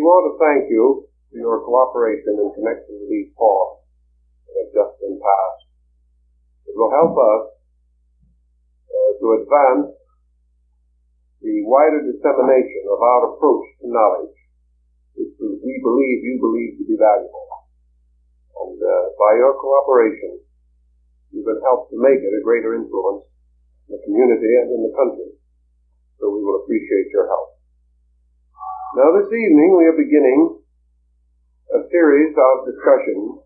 We want to thank you for your cooperation in connection with these forms that have just been passed. It will help us to advance the wider dissemination of our approach to knowledge, which we believe you believe to be valuable. And by your cooperation, you've been helped to make it a greater influence in the community and in the country. So we will appreciate your help. Now this evening we are beginning a series of discussions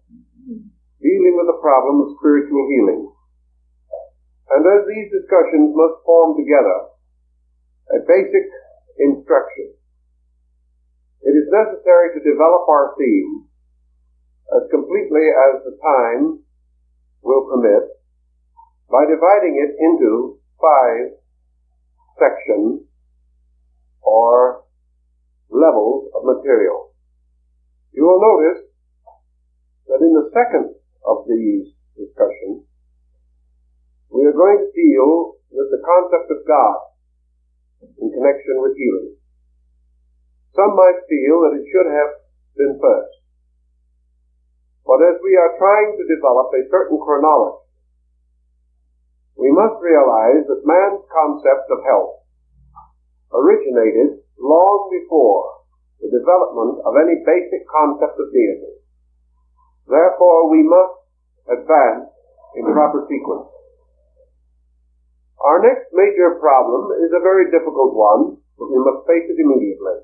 dealing with the problem of spiritual healing. And as these discussions must form together a basic instruction, it is necessary to develop our theme as completely as the time will permit by dividing it into 5 sections or levels of material. You will notice that in the second of these discussions, we are going to deal with the concept of God in connection with healing. Some might feel that it should have been first. But as we are trying to develop a certain chronology, we must realize that man's concept of health originated long before the development of any basic concept of deity. Therefore, we must advance in proper sequence. Our next major problem is a very difficult one, but we must face it immediately.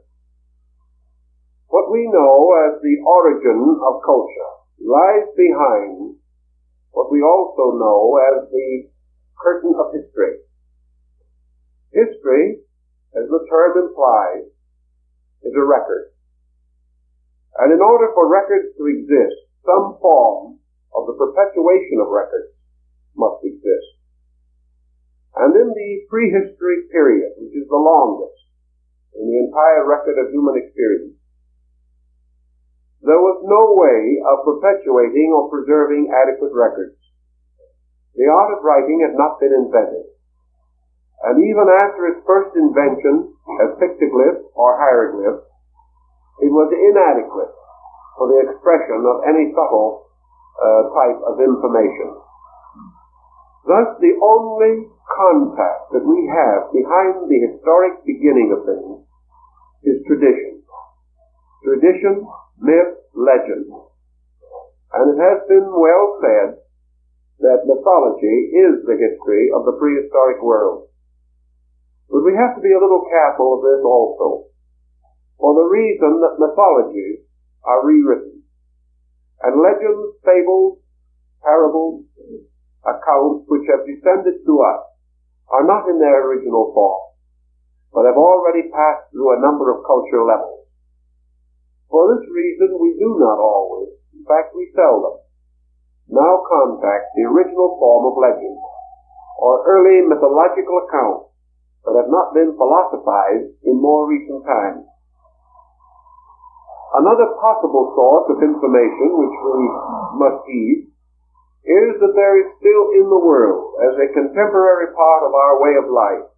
What we know as the origin of culture lies behind what we also know as the curtain of history. History, as the term implies, is a record. And in order for records to exist, some form of the perpetuation of records must exist. And in the prehistory period, which is the longest in the entire record of human experience, there was no way of perpetuating or preserving adequate records. The art of writing had not been invented. And even after its first invention as pictoglyph or hieroglyph, it was inadequate for the expression of any subtle type of information. Thus, the only contact that we have behind the historic beginning of things is tradition. Tradition, myth, legend. And it has been well said that mythology is the history of the prehistoric world. But we have to be a little careful of this also, for the reason that mythologies are rewritten, and legends, fables, parables, accounts which have descended to us are not in their original form, but have already passed through a number of cultural levels. For this reason, we do not always, in fact we seldom, now contact the original form of legend, or early mythological accounts that have not been philosophized in more recent times. Another possible source of information which we must heed is that there is still in the world, as a contemporary part of our way of life,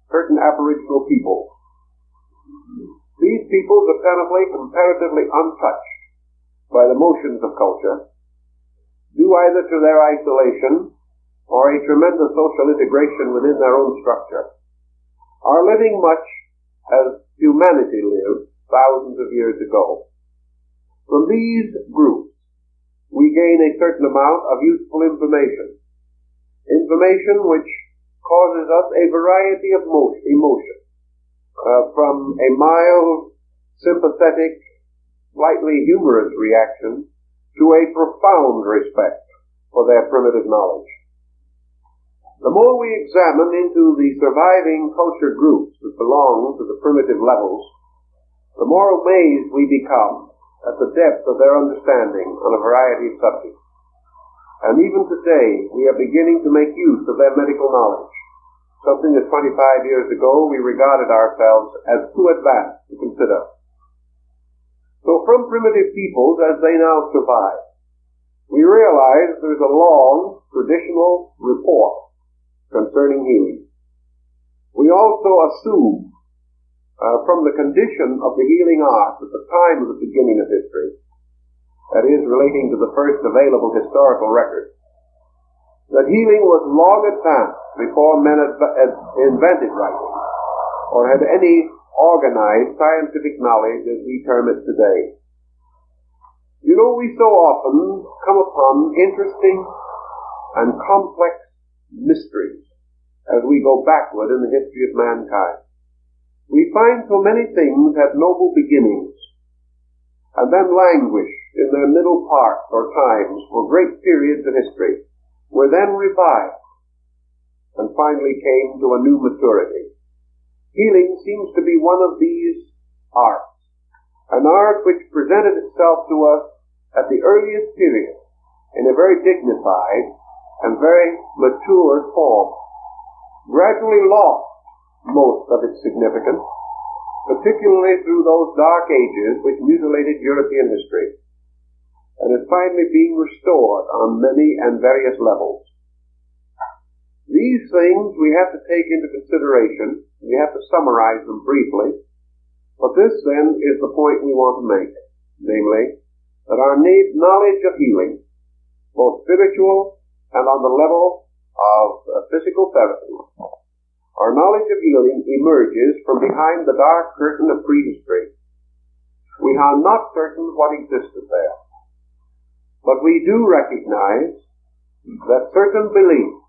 certain aboriginal peoples. These peoples are comparatively untouched by the motions of culture, due either to their isolation or a tremendous social integration within their own structure, are living much as humanity lived thousands of years ago. From these groups, we gain a certain amount of useful information which causes us a variety of emotion, from a mild, sympathetic, slightly humorous reaction to a profound respect for their primitive knowledge. The more we examine into the surviving culture groups that belong to the primitive levels, the more amazed we become at the depth of their understanding on a variety of subjects. And even today, we are beginning to make use of their medical knowledge, something that 25 years ago we regarded ourselves as too advanced to consider. So from primitive peoples, as they now survive, we realize there's a long, traditional report concerning healing. We also assume from the condition of the healing art at the time of the beginning of history, that is, relating to the first available historical record, that healing was long advanced before men had invented writing, or had any organized scientific knowledge as we term it today. You know, we so often come upon interesting and complex mysteries as we go backward in the history of mankind. We find so many things had noble beginnings, and then languish in their middle parts or times for great periods of history, were then revived, and finally came to a new maturity. Healing seems to be one of these arts, an art which presented itself to us at the earliest period in a very dignified and very mature form, gradually lost most of its significance, particularly through those dark ages which mutilated European history, and is finally being restored on many and various levels. These things we have to take into consideration. We have to summarize them briefly, but this then is the point we want to make, namely, that our knowledge of healing, both spiritual and on the level of physical therapy, our knowledge of healing emerges from behind the dark curtain of prehistory. We are not certain what existed there, but we do recognize that certain beliefs,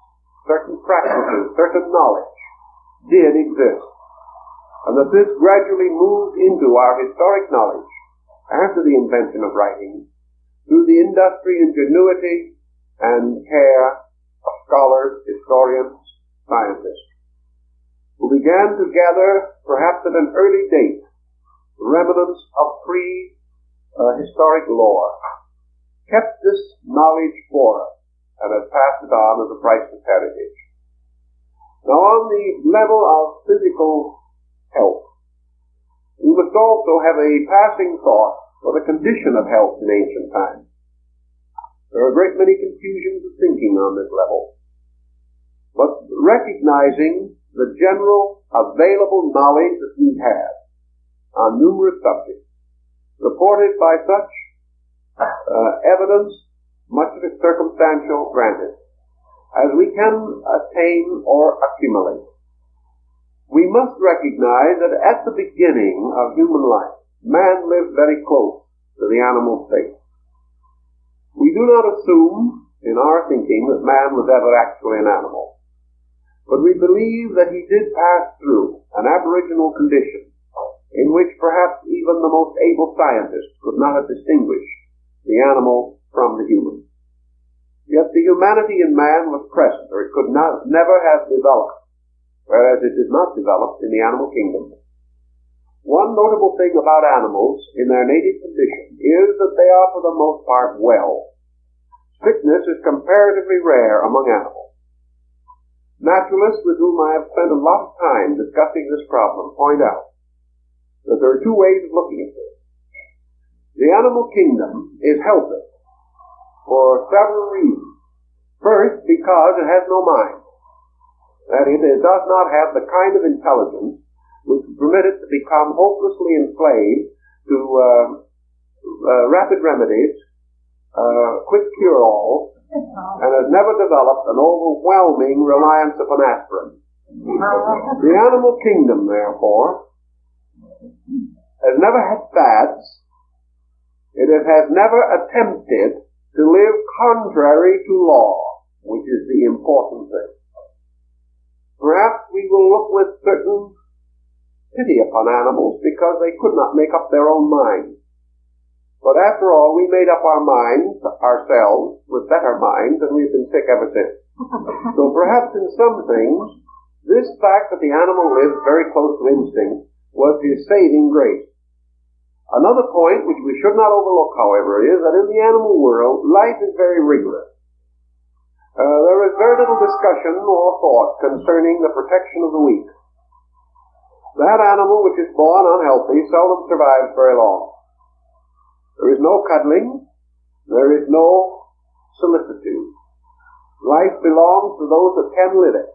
certain practices, certain knowledge did exist, and that this gradually moved into our historic knowledge after the invention of writing through the industry, ingenuity, and care of scholars, historians, scientists, who began to gather, perhaps at an early date, remnants of pre-historic lore, kept this knowledge for us, and has passed it on as a priceless heritage. Now, on the level of physical health, we must also have a passing thought for the condition of health in ancient times. There are a great many confusions of thinking on this level, but recognizing the general available knowledge that we have on numerous subjects, supported by such evidence, much of it circumstantial, granted, as we can attain or accumulate. We must recognize that at the beginning of human life, man lived very close to the animal state. We do not assume in our thinking that man was ever actually an animal, but we believe that he did pass through an aboriginal condition in which perhaps even the most able scientists could not have distinguished the animal from the human. Yet the humanity in man was present, or it could never have developed, whereas it did not develop in the animal kingdom. One notable thing about animals in their native condition is that they are for the most part well. Sickness is comparatively rare among animals. Naturalists with whom I have spent a lot of time discussing this problem point out that there are two ways of looking at this. The animal kingdom is healthy for several reasons. First, because it has no mind. That it does not have the kind of intelligence which would permit it to become hopelessly enslaved to rapid remedies, quick cure-alls, and has never developed an overwhelming reliance upon aspirin. The animal kingdom, therefore, has never had fads. It has never attempted to live contrary to law, which is the important thing. Perhaps we will look with certain pity upon animals because they could not make up their own minds. But after all, we made up our minds ourselves with better minds, and we've been sick ever since. So perhaps in some things, this fact that the animal lives very close to instinct was his saving grace. Another point which we should not overlook, however, is that in the animal world, life is very rigorous. There is very little discussion or thought concerning the protection of the weak. That animal which is born unhealthy seldom survives very long. There is no cuddling. There is no solicitude. Life belongs to those that can live it.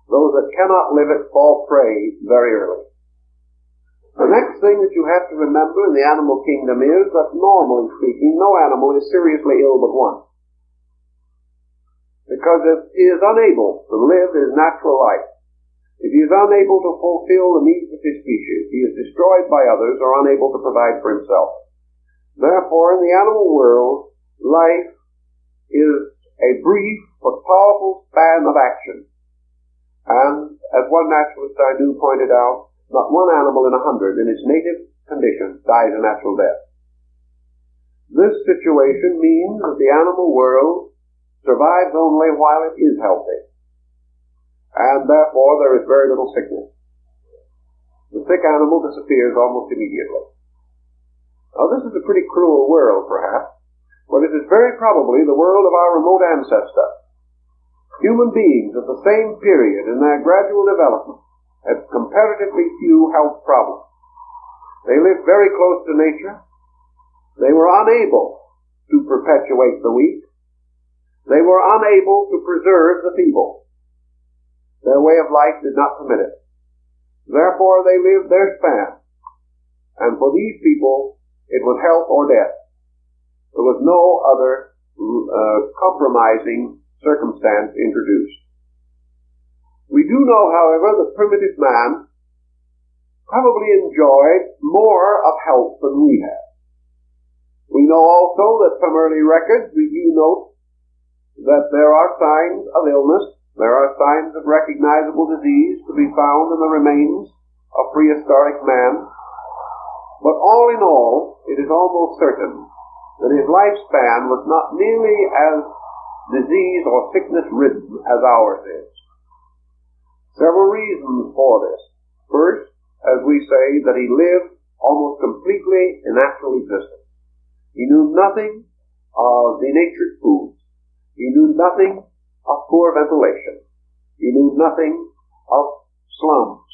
Those that cannot live it fall prey very early. The next thing that you have to remember in the animal kingdom is that, normally speaking, no animal is seriously ill but one. Because if he is unable to live his natural life, if he is unable to fulfill the needs of his species, he is destroyed by others or unable to provide for himself. Therefore, in the animal world, life is a brief but powerful span of action. And, as one naturalist I knew pointed out, not one animal in 100 in its native condition dies a natural death. This situation means that the animal world survives only while it is healthy. And therefore there is very little sickness. The sick animal disappears almost immediately. Now this is a pretty cruel world, perhaps, but it is very probably the world of our remote ancestor. Human beings of the same period in their gradual development had comparatively few health problems. They lived very close to nature. They were unable to perpetuate the weak. They were unable to preserve the feeble. Their way of life did not permit it. Therefore, they lived their span. And for these people, it was health or death. There was no other compromising circumstance introduced. We do know, however, that primitive man probably enjoyed more of health than we have. We know also that from early records we do note that there are signs of illness. There are signs of recognizable disease to be found in the remains of prehistoric man. But all in all, it is almost certain that his lifespan was not nearly as disease or sickness-ridden as ours is. Several reasons for this. First, as we say, that he lived almost completely in natural existence. He knew nothing of denatured foods. He knew nothing of poor ventilation. He knew nothing of slums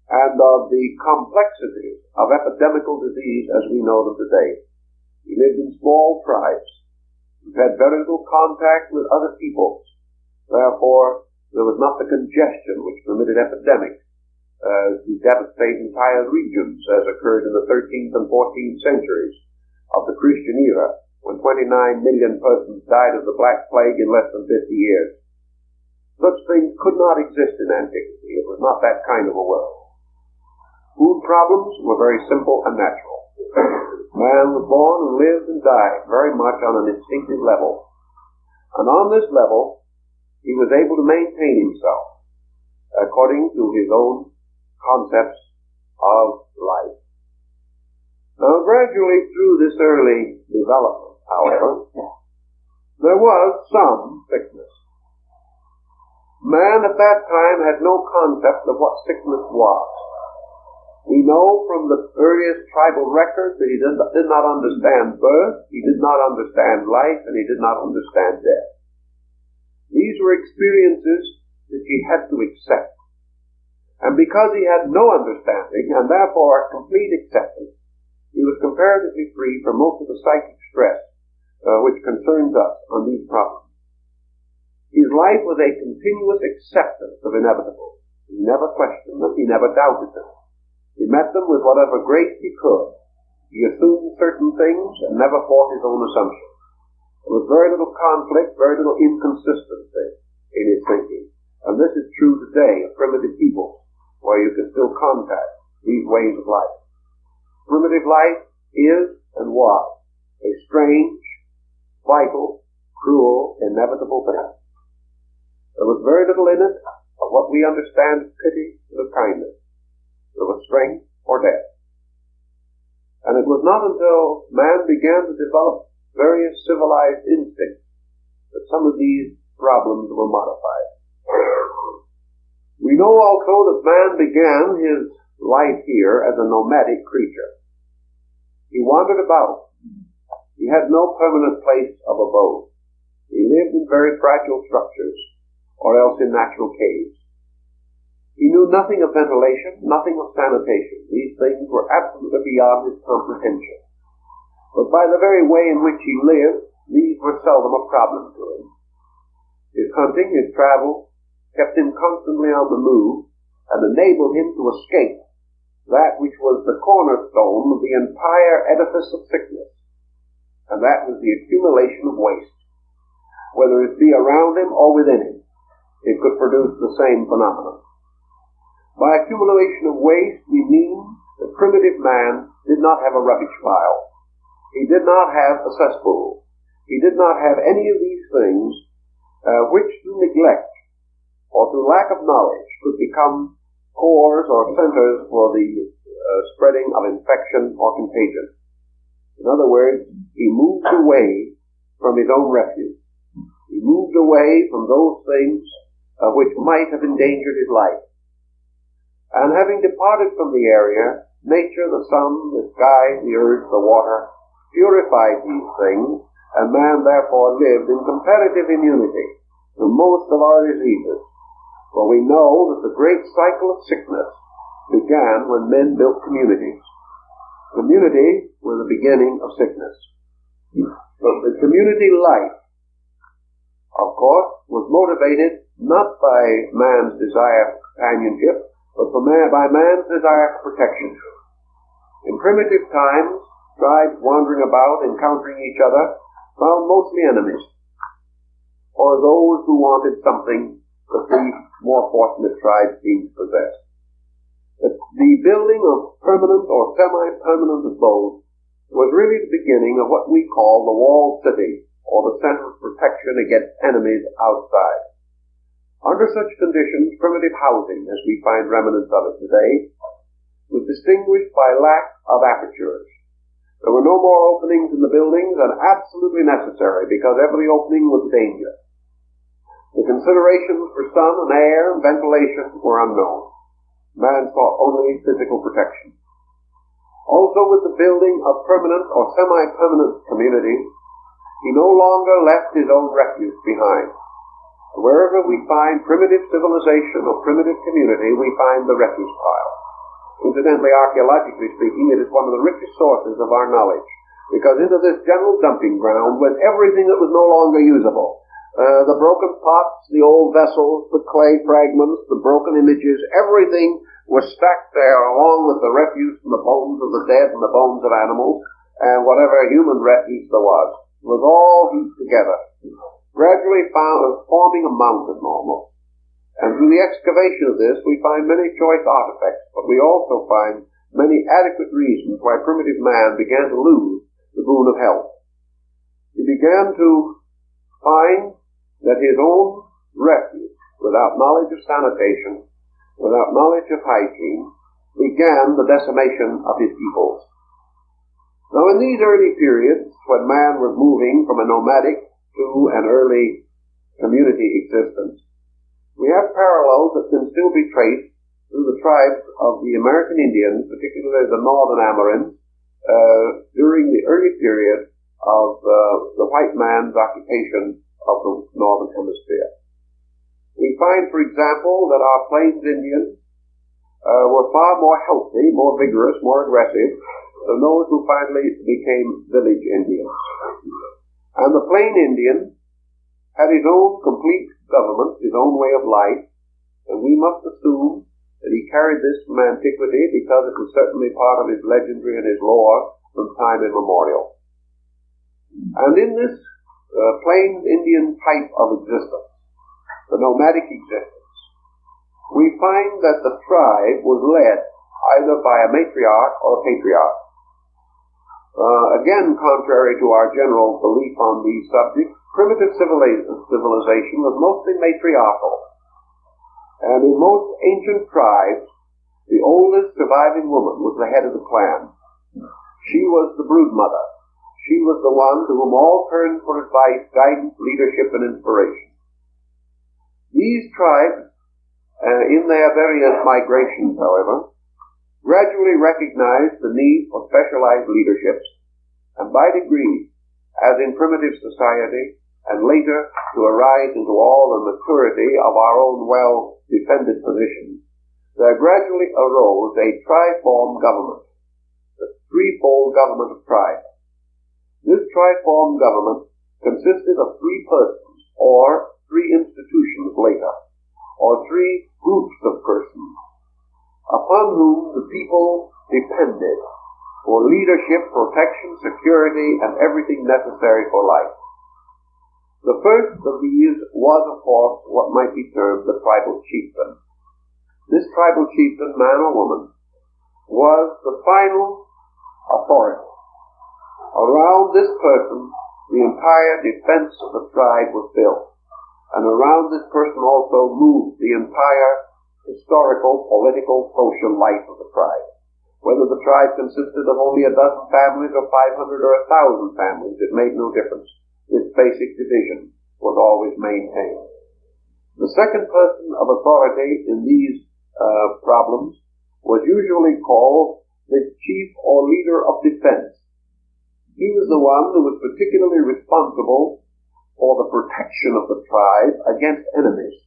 and of the complexities of epidemical disease as we know them today. He lived in small tribes. He had very little contact with other peoples. Therefore, there was not the congestion which permitted epidemics to devastate entire regions as occurred in the 13th and 14th centuries of the Christian era, when 29 million persons died of the Black Plague in less than 50 years. Such things could not exist in antiquity. It was not that kind of a world. Food problems were very simple and natural. Man was born and lived and died very much on an instinctive level. And on this level, he was able to maintain himself according to his own concepts of life. Now, gradually through this early development, however, there was some sickness. Man at that time had no concept of what sickness was. We know from the earliest tribal records that he did not understand birth, he did not understand life, and he did not understand death. These were experiences that he had to accept. And because he had no understanding, and therefore complete acceptance, he was comparatively free from most of the psychic stress which concerns us on these problems. His life was a continuous acceptance of inevitables. He never questioned them, he never doubted them. He met them with whatever grace he could. He assumed certain things and never fought his own assumptions. There was very little conflict, very little inconsistency in his thinking. And this is true today of primitive peoples, where you can still contact these ways of life. Primitive life is and was a strange, vital, cruel, inevitable thing. There was very little in it of what we understand as pity and of kindness. There was strength or death. And it was not until man began to develop various civilized instincts that some of these problems were modified. We know also that man began his life here as a nomadic creature. He wandered about. He had no permanent place of abode. He lived in very fragile structures, or else in natural caves. He knew nothing of ventilation, nothing of sanitation. These things were absolutely beyond his comprehension. But by the very way in which he lived, these were seldom a problem to him. His hunting, his travel, kept him constantly on the move and enabled him to escape that which was the cornerstone of the entire edifice of sickness, and that was the accumulation of waste. Whether it be around him or within him, it could produce the same phenomenon. By accumulation of waste, we mean that primitive man did not have a rubbish pile. He did not have a cesspool. He did not have any of these things which through neglect or through lack of knowledge could become cores or centers for the spreading of infection or contagion. In other words, he moved away from his own refuge. He moved away from those things which might have endangered his life. And having departed from the area, nature, the sun, the sky, the earth, the water, purified these things, and man therefore lived in comparative immunity from most of our diseases. For we know that the great cycle of sickness began when men built communities. Community was the beginning of sickness. But the community life, of course, was motivated not by man's desire for companionship, but by man's desire for protection. In primitive times, tribes wandering about, encountering each other, found mostly enemies, or those who wanted something that the more fortunate tribes seemed to possess. The building of permanent or semi-permanent abodes was really the beginning of what we call the walled city, or the center of protection against enemies outside. Under such conditions, primitive housing, as we find remnants of it today, was distinguished by lack of apertures. There were no more openings in the buildings than absolutely necessary, because every opening was danger. The considerations for sun and air and ventilation were unknown. Man sought only physical protection. Also, with the building of permanent or semi-permanent communities, he no longer left his own refuge behind. Wherever we find primitive civilization or primitive community, we find the refuse pile. Incidentally, archaeologically speaking, it is one of the richest sources of our knowledge, because into this general dumping ground went everything that was no longer usable. The broken pots, the old vessels, the clay fragments, the broken images, everything was stacked there along with the refuse and the bones of the dead and the bones of animals, and whatever human refuse there was all heaped together, gradually forming a mountain almost. And through the excavation of this, we find many choice artifacts, but we also find many adequate reasons why primitive man began to lose the boon of health. He began to find that his own refuge, without knowledge of sanitation, without knowledge of hygiene, began the decimation of his peoples. Now, in these early periods, when man was moving from a nomadic to an early community existence, we have parallels that can still be traced through the tribes of the American Indians, particularly the Northern Amarins, during the early period of the white man's occupation of the Northern Hemisphere. We find, for example, that our Plains Indians were far more healthy, more vigorous, more aggressive than those who finally became village Indians. And the Plain Indian had his own complete government, his own way of life, and we must assume that he carried this from antiquity because it was certainly part of his legendary and his lore from time immemorial. And in this Plains Indian type of existence, the nomadic existence, we find that the tribe was led either by a matriarch or a patriarch. Again, contrary to our general belief on these subjects, primitive civilization was mostly matriarchal. And in most ancient tribes, the oldest surviving woman was the head of the clan. She was the brood mother. She was the one to whom all turned for advice, guidance, leadership, and inspiration. These tribes, in their various migrations, however, gradually recognized the need for specialized leaderships, and by degrees, as in primitive society, and later to arise into all the maturity of our own well-defended positions, there gradually arose a triform government, the threefold government of tribes. This triform government consisted of three persons, or three institutions later, or three groups of persons. upon whom the people depended for leadership, protection, security, and everything necessary for life. The first of these was, of course, what might be termed the tribal chieftain. This tribal chieftain, man or woman, was the final authority. Around this person, the entire defense of the tribe was built, and around this person also moved the entire historical, political, social life of the tribe. Whether the tribe consisted of only a dozen families or 500 or 1,000 families, it made no difference. This basic division was always maintained. The second person of authority in these problems was usually called the chief or leader of defense. He was the one who was particularly responsible for the protection of the tribe against enemies,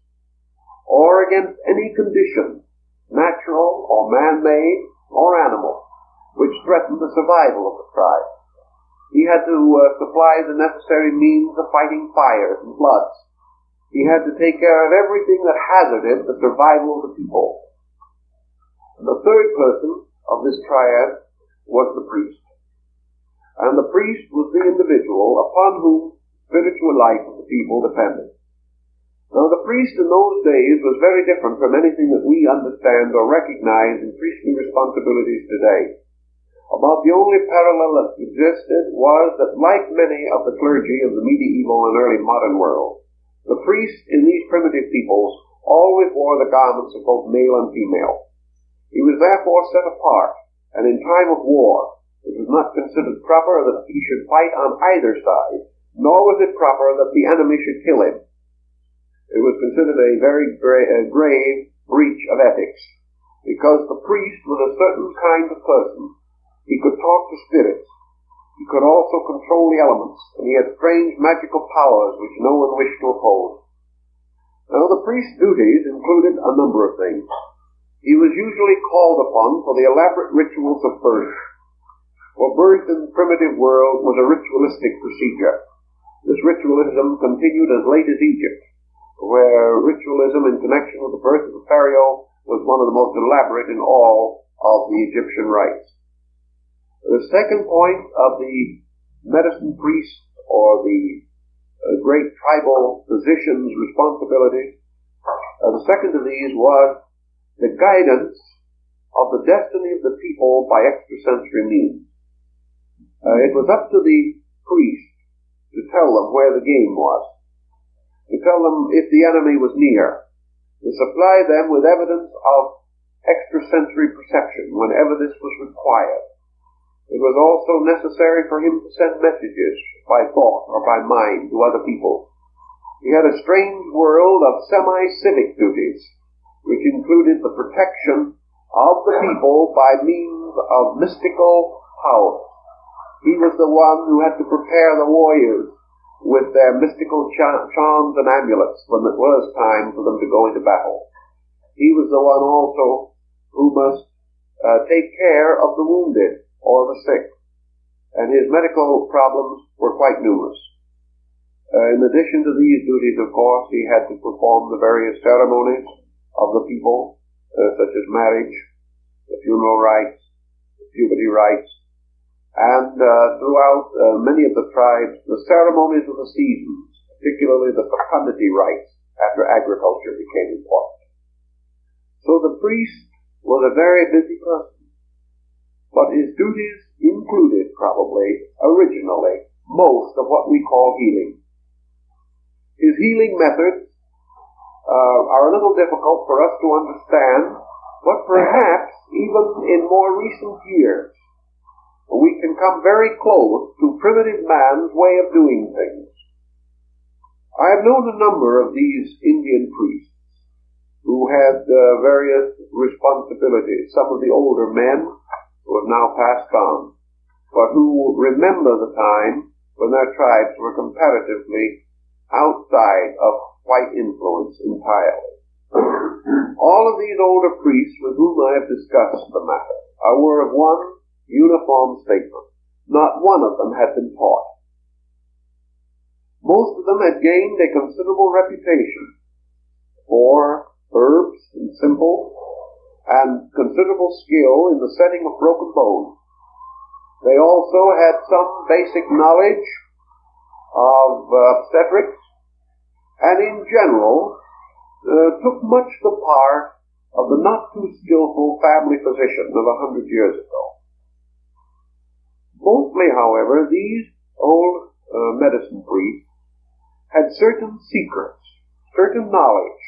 or against any condition, natural or man-made or animal, which threatened the survival of the tribe. He had to supply the necessary means of fighting fires and floods. He had to take care of everything that hazarded the survival of the people. The third person of this triad was the priest. And the priest was the individual upon whom spiritual life of the people depended. Now, the priest in those days was very different from anything that we understand or recognize in priestly responsibilities today. About the only parallel that existed was that, like many of the clergy of the medieval and early modern world, the priest in these primitive peoples always wore the garments of both male and female. He was therefore set apart, and in time of war, it was not considered proper that he should fight on either side, nor was it proper that the enemy should kill him. It was considered a very grave breach of ethics, because the priest was a certain kind of person. He could talk to spirits. He could also control the elements, and he had strange magical powers which no one wished to oppose. Now, the priest's duties included a number of things. He was usually called upon for the elaborate rituals of birth. For birth in the primitive world was a ritualistic procedure. This ritualism continued as late as Egypt, where ritualism in connection with the birth of the pharaoh was one of the most elaborate in all of the Egyptian rites. The second point of the medicine priest, or the great tribal physician's responsibilities, the second of these was the guidance of the destiny of the people by extrasensory means. It was up to the priest to tell them where the game was, to tell them if the enemy was near, to supply them with evidence of extrasensory perception whenever this was required. It was also necessary for him to send messages by thought or by mind to other people. He had a strange world of semi-civic duties, which included the protection of the people by means of mystical power. He was the one who had to prepare the warriors with their mystical charms and amulets when it was time for them to go into battle. He was the one also who must take care of the wounded or the sick, and his medical problems were quite numerous. In addition to these duties, of course, he had to perform the various ceremonies of the people, such as marriage, the funeral rites, the puberty rites, and throughout many of the tribes, the ceremonies of the seasons, particularly the fecundity rites after agriculture became important. So the priest was a very busy person, but his duties included probably, originally, most of what we call healing. His healing methods are a little difficult for us to understand, but perhaps even in more recent years, we can come very close to primitive man's way of doing things. I have known a number of these Indian priests who had various responsibilities, some of the older men who have now passed on, but who remember the time when their tribes were comparatively outside of white influence entirely. All of these older priests with whom I have discussed the matter were of one uniform statement. Not one of them had been taught. Most of them had gained a considerable reputation for herbs and simple and considerable skill in the setting of broken bones. They also had some basic knowledge of obstetrics, and in general took much the part of the not-too-skillful family physician of 100 years ago. Mostly, however, these old medicine priests had certain secrets, certain knowledge,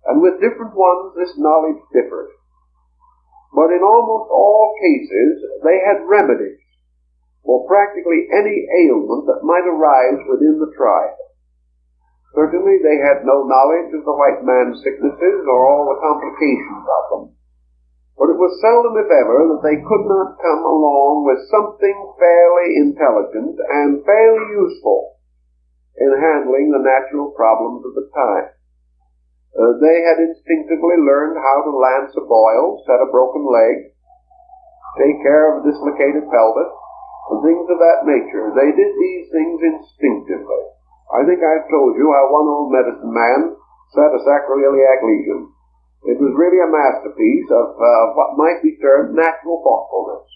and with different ones this knowledge differed. But in almost all cases, they had remedies for practically any ailment that might arise within the tribe. Certainly they had no knowledge of the white man's sicknesses or all the complications of them. But it was seldom, if ever, that they could not come along with something fairly intelligent and fairly useful in handling the natural problems of the time. They had instinctively learned how to lance a boil, set a broken leg, take care of a dislocated pelvis, and things of that nature. They did these things instinctively. I think I've told you how one old medicine man set a sacroiliac lesion. It was really a masterpiece of what might be termed natural thoughtfulness.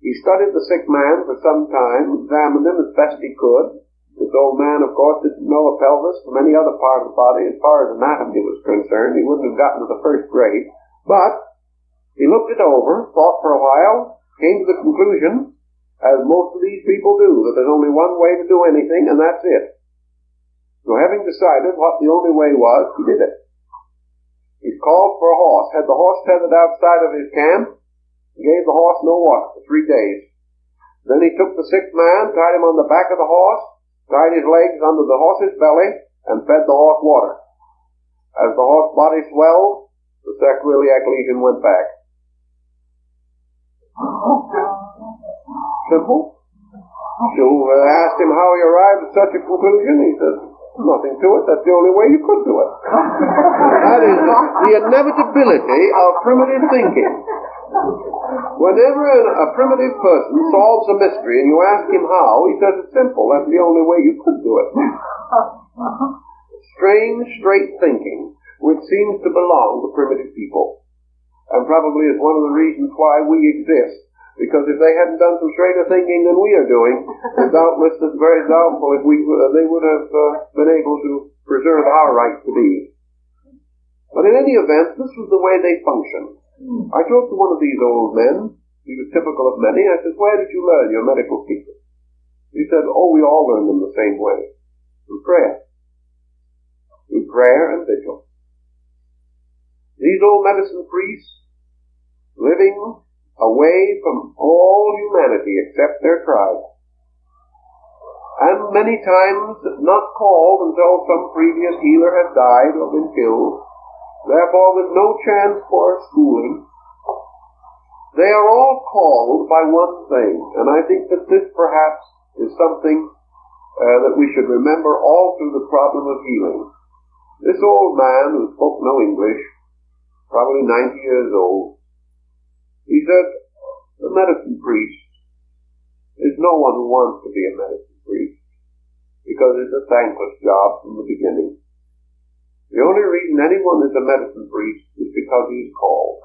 He studied the sick man for some time, examined him as best he could. This old man, of course, didn't know a pelvis from any other part of the body. As far as anatomy was concerned, he wouldn't have gotten to the first grade. But he looked it over, thought for a while, came to the conclusion, as most of these people do, that there's only one way to do anything, and that's it. So having decided what the only way was, he did it. He called for a horse, had the horse tethered outside of his camp, and gave the horse no water for 3 days. Then he took the sick man, tied him on the back of the horse, tied his legs under the horse's belly, and fed the horse water. As the horse's body swelled, the sacroiliac lesion went back. Simple. You asked him how he arrived at such a conclusion. He said, nothing to it. That's the only way you could do it. That is the inevitability of primitive thinking. Whenever a primitive person solves a mystery and you ask him how, he says it's simple. That's the only way you could do it. Strange, straight thinking, which seems to belong to primitive people, and probably is one of the reasons why we exist. Because if they hadn't done some straighter thinking than we are doing, doubtless it's very doubtful if they would have been able to preserve our right to be. But in any event, this was the way they functioned. I talked to one of these old men. He was typical of many. I said, where did you learn your medical secrets? He said, we all learn them the same way. Through prayer. Through prayer and vigil. These old medicine priests, living away from all humanity except their tribe, and many times not called until some previous healer had died or been killed, therefore with no chance for schooling. They are all called by one thing, and I think that this perhaps is something that we should remember all through the problem of healing. This old man who spoke no English, probably 90 years old, he said, the medicine priest is no one who wants to be a medicine priest, because it's a thankless job from the beginning. The only reason anyone is a medicine priest is because he is called.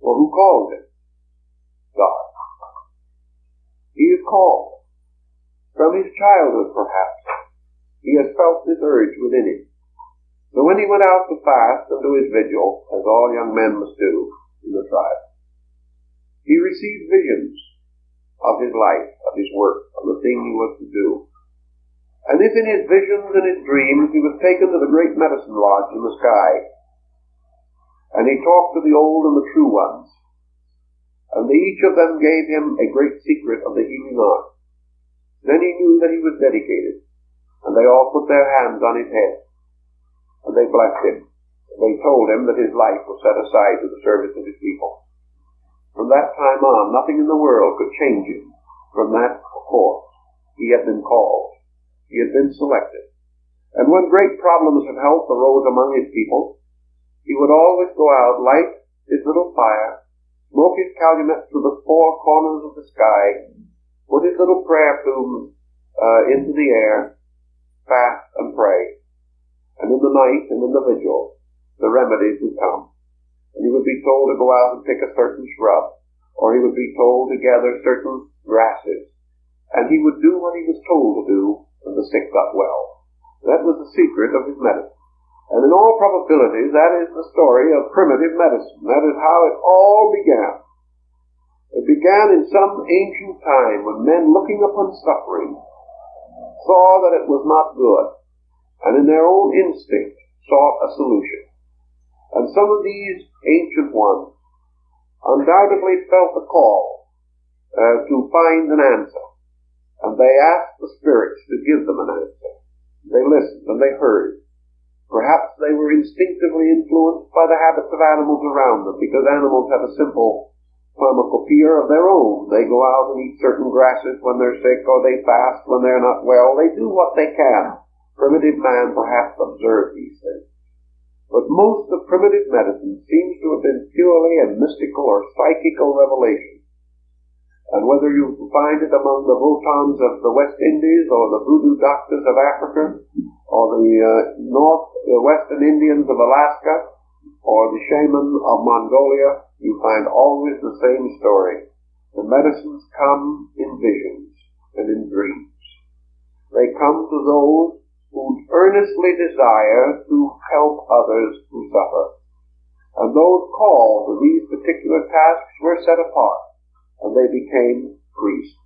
Well, who called him? God. He is called. From his childhood, perhaps, he has felt this urge within him. So when he went out to fast and do his vigil, as all young men must do in the tribe, he received visions of his life, of his work, of the thing he was to do. And if in his visions and his dreams he was taken to the great medicine lodge in the sky, and he talked to the old and the true ones, and each of them gave him a great secret of the healing art, then he knew that he was dedicated, and they all put their hands on his head, and they blessed him. They told him that his life was set aside to the service of his people. From that time on, nothing in the world could change him from that course. He had been called. He had been selected. And when great problems of health arose among his people, he would always go out, light his little fire, smoke his calumet to the four corners of the sky, put his little prayer plume into the air, fast and pray. And in the night and in the vigil, the remedies would come. and he would be told to go out and pick a certain shrub, or he would be told to gather certain grasses, and he would do what he was told to do, and the sick got well. That was the secret of his medicine. And in all probability, that is the story of primitive medicine. That is how it all began. It began in some ancient time when men looking upon suffering saw that it was not good, and in their own instinct sought a solution. And some of these ancient ones undoubtedly felt the call to find an answer, and they asked the spirits to give them an answer. They listened and they heard. Perhaps they were instinctively influenced by the habits of animals around them, because animals have a simple pharmacopoeia of their own. They go out and eat certain grasses when they're sick, or they fast when they're not well. They do what they can. Primitive man perhaps observed these things. But most of primitive medicine seems to have been purely a mystical or psychical revelation. And whether you find it among the Votans of the West Indies, or the voodoo doctors of Africa, or the Western Indians of Alaska, or the shaman of Mongolia, you find always the same story. The medicines come in visions and in dreams. They come to those who earnestly desire to help others who suffer. And those called to these particular tasks were set apart, and they became priests.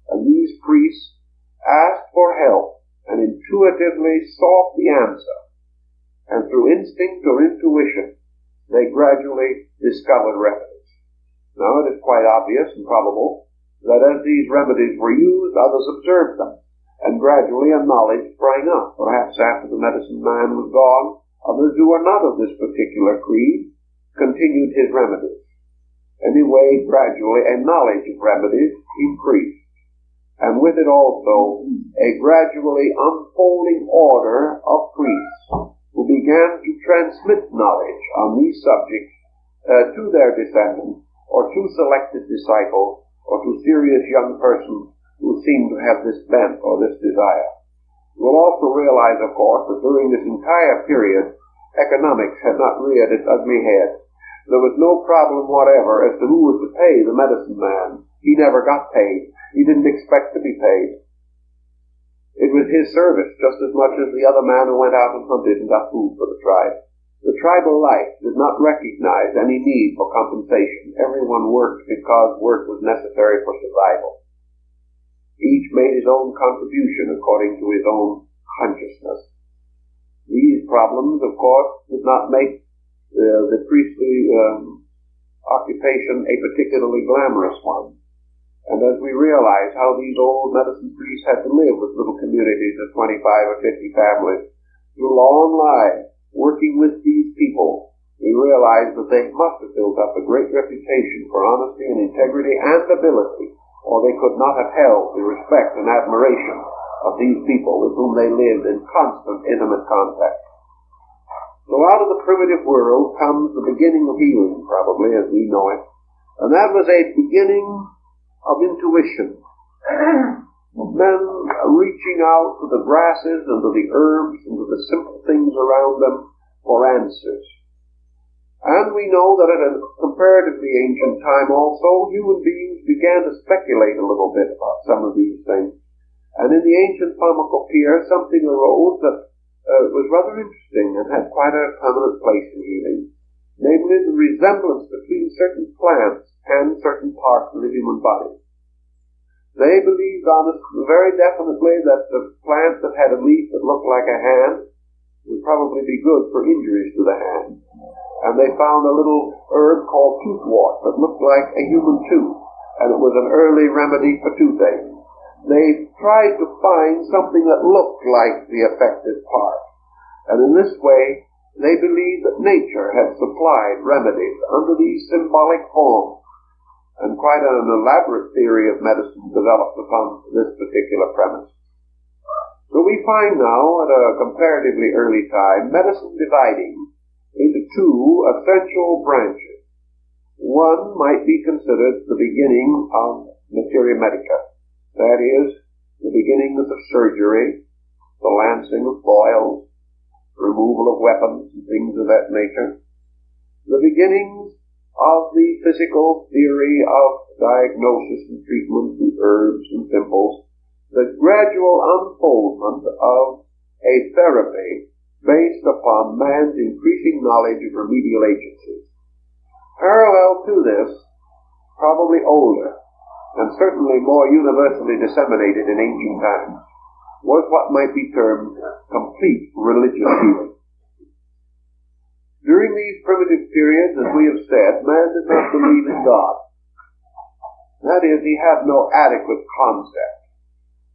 And these priests asked for help and intuitively sought the answer. And through instinct or intuition, they gradually discovered remedies. Now it is quite obvious and probable that as these remedies were used, others observed them, and gradually a knowledge sprang up. Perhaps after the medicine man was gone, others who were not of this particular creed continued his remedies. Anyway, gradually a knowledge of remedies increased, and with it also a gradually unfolding order of priests who began to transmit knowledge on these subjects to their descendants, or to selected disciples, or to serious young persons who seemed to have this bent or this desire. You will also realize, of course, that during this entire period, economics had not reared its ugly head. There was no problem whatever as to who was to pay the medicine man. He never got paid. He didn't expect to be paid. It was his service just as much as the other man who went out and hunted and got food for the tribe. The tribal life did not recognize any need for compensation. Everyone worked because work was necessary for survival. Each made his own contribution according to his own consciousness. These problems, of course, did not make the priestly occupation a particularly glamorous one. And as we realize how these old medicine priests had to live with little communities of 25 or 50 families through long lives, working with these people, we realize that they must have built up a great reputation for honesty and integrity and ability, or they could not have held the respect and admiration of these people with whom they lived in constant, intimate contact. So out of the primitive world comes the beginning of healing, probably, as we know it. And that was a beginning of intuition, of men reaching out to the grasses and to the herbs and to the simple things around them for answers. And we know that at a comparatively ancient time also, human beings began to speculate a little bit about some of these things. And in the ancient pharmacopoeia, something arose that was rather interesting and had quite a prominent place in healing, namely the resemblance between certain plants and certain parts of the human body. They believed very definitely that the plant that had a leaf that looked like a hand would probably be good for injuries to the hand. And they found a little herb called toothwort that looked like a human tooth, and it was an early remedy for toothache. They tried to find something that looked like the affected part. And in this way, they believed that nature had supplied remedies under these symbolic forms. And quite an elaborate theory of medicine developed upon this particular premise. So we find now, at a comparatively early time, medicine dividing into two essential branches. One might be considered the beginning of materia medica. That is, the beginnings of surgery, the lancing of boils, removal of weapons and things of that nature. the beginnings of the physical theory of diagnosis and treatment through herbs and simples, the gradual unfoldment of a therapy based upon man's increasing knowledge of remedial agencies. Parallel to this, probably older, and certainly more universally disseminated in ancient times, was what might be termed complete religious healing. During these primitive periods, as we have said, man did not believe in God. That is, he had no adequate concept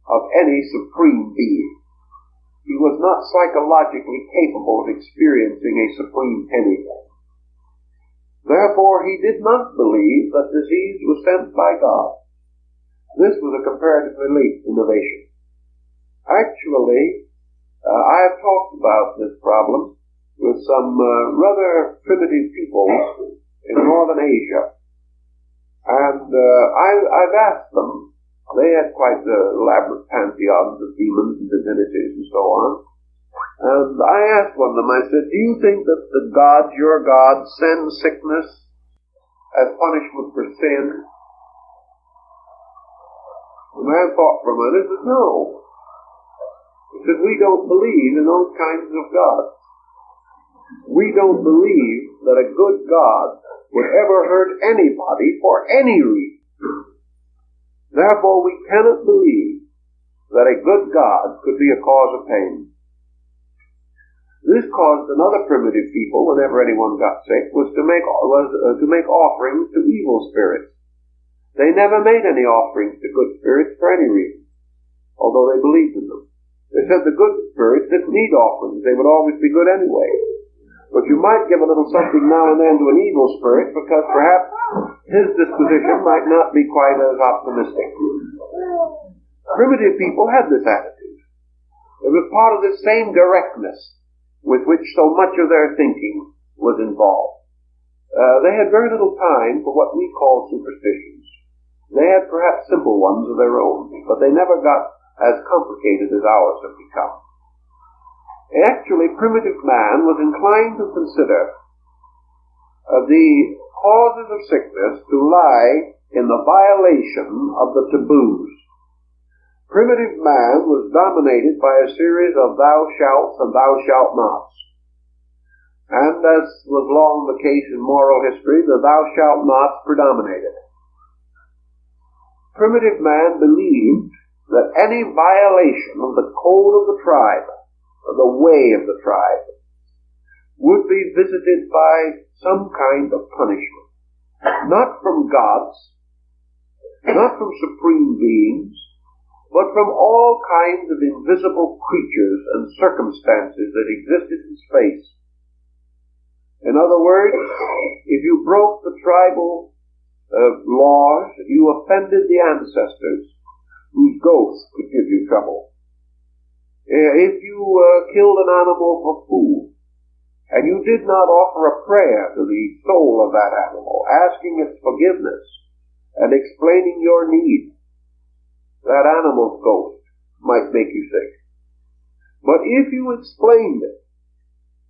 of any supreme being. He was not psychologically capable of experiencing a supreme anything. Therefore, he did not believe that disease was sent by God. This was a comparatively late innovation. Actually, I have talked about this problem with some rather primitive peoples in northern Asia. And I've asked them, they had quite elaborate pantheons of demons and divinities and so on. And I asked one of them, I said, do you think that the God, your God, sends sickness as punishment for sin? The man thought for a minute and said, no. He said, we don't believe in those kinds of gods. We don't believe that a good God would ever hurt anybody for any reason. Therefore, we cannot believe that a good God could be a cause of pain. This caused another primitive people, whenever anyone got sick, was to make offerings to evil spirits. They never made any offerings to good spirits for any reason, although they believed in them. They said the good spirits didn't need offerings; they would always be good anyway. But you might give a little something now and then to an evil spirit, because perhaps his disposition might not be quite as optimistic. Primitive people had this attitude. It was part of the same directness with which so much of their thinking was involved. They had very little time for what we call superstitions. They had perhaps simple ones of their own, but they never got as complicated as ours have become. Actually, primitive man was inclined to consider the causes of sickness to lie in the violation of the taboos. Primitive man was dominated by a series of thou shalts and thou shalt nots. And as was long the case in moral history, the thou shalt nots predominated. Primitive man believed that any violation of the code of the tribe, the way of the tribe, would be visited by some kind of punishment. Not from gods, not from supreme beings, but from all kinds of invisible creatures and circumstances that existed in space. In other words, if you broke the tribal laws, you offended the ancestors, whose ghosts could give you trouble. If you killed an animal for food, and you did not offer a prayer to the soul of that animal, asking its forgiveness and explaining your need, that animal's ghost might make you sick. But if you explained it,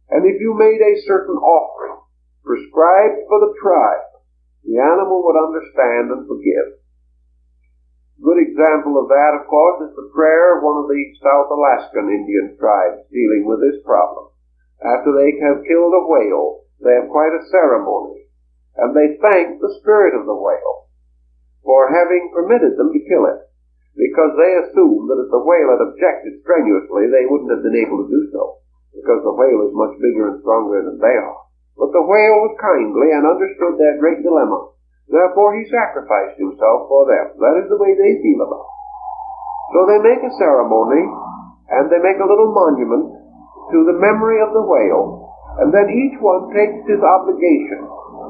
and if you made a certain offering prescribed for the tribe, the animal would understand and forgive. A good example of that, of course, is the prayer of one of the South Alaskan Indian tribes dealing with this problem. After they have killed a whale, they have quite a ceremony, and they thank the spirit of the whale for having permitted them to kill it, because they assumed that if the whale had objected strenuously, they wouldn't have been able to do so, because the whale is much bigger and stronger than they are. But the whale was kindly and understood their great dilemma. Therefore, he sacrificed himself for them. That is the way they feel about it. So they make a ceremony, and they make a little monument to the memory of the whale, and then each one takes his obligation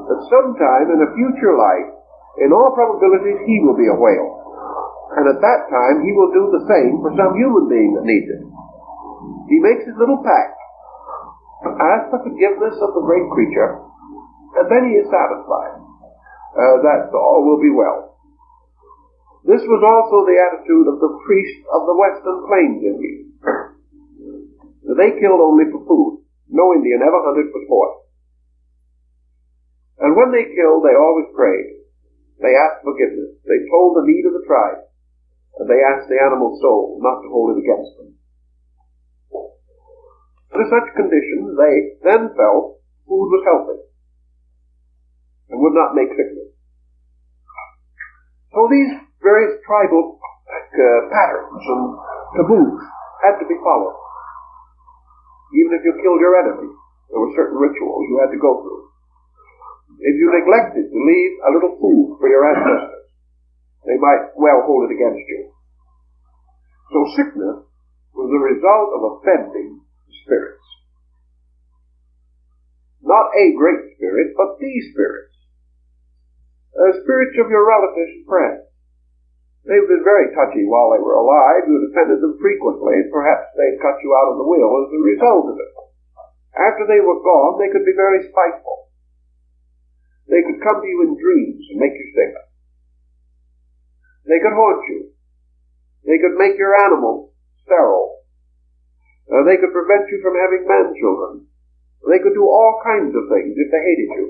that sometime in a future life, in all probabilities, he will be a whale. And at that time, he will do the same for some human being that needs it. He makes his little pact, asks for forgiveness of the great creature, and then he is satisfied. That all will be well. This was also the attitude of the priests of the Western Plains Indians. They killed only for food. No Indian ever hunted for sport. And when they killed, they always prayed. They asked forgiveness. They told the need of the tribe. And they asked the animal soul not to hold it against them. Under such conditions, they then felt food was healthy and would not make sickness. So these various tribal patterns and taboos had to be followed. Even if you killed your enemy, there were certain rituals you had to go through. If you neglected to leave a little food for your ancestors, they might well hold it against you. So sickness was the result of offending spirits. Not a great spirit, but these spirits. Spirits of your relatives and friends. They've been very touchy while they were alive. You defended them frequently, and perhaps they'd cut you out of the will as a result of it. After they were gone, they could be very spiteful. They could come to you in dreams and make you sick. They could haunt you. They could make your animals sterile. They could prevent you from having man-children. They could do all kinds of things if they hated you.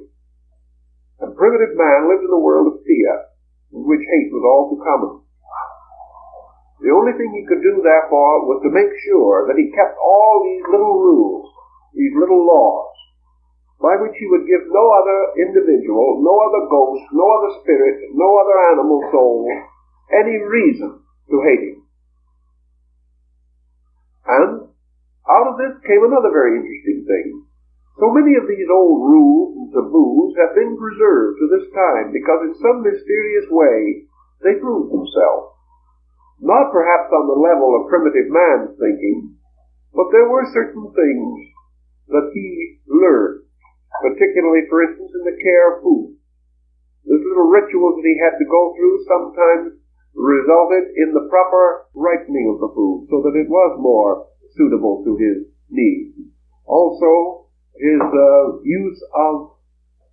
And primitive man lived in a world of fear, in which hate was all too common. The only thing he could do, therefore, was to make sure that he kept all these little rules, these little laws, by which he would give no other individual, no other ghost, no other spirit, no other animal soul, any reason to hate him. And out of this came another very interesting thing. So many of these old rules and taboos have been preserved to this time because in some mysterious way they prove themselves. Not perhaps on the level of primitive man's thinking, but there were certain things that he learned, particularly, for instance, in the care of food. Those little rituals that he had to go through sometimes resulted in the proper ripening of the food so that it was more suitable to his needs. Also, his use of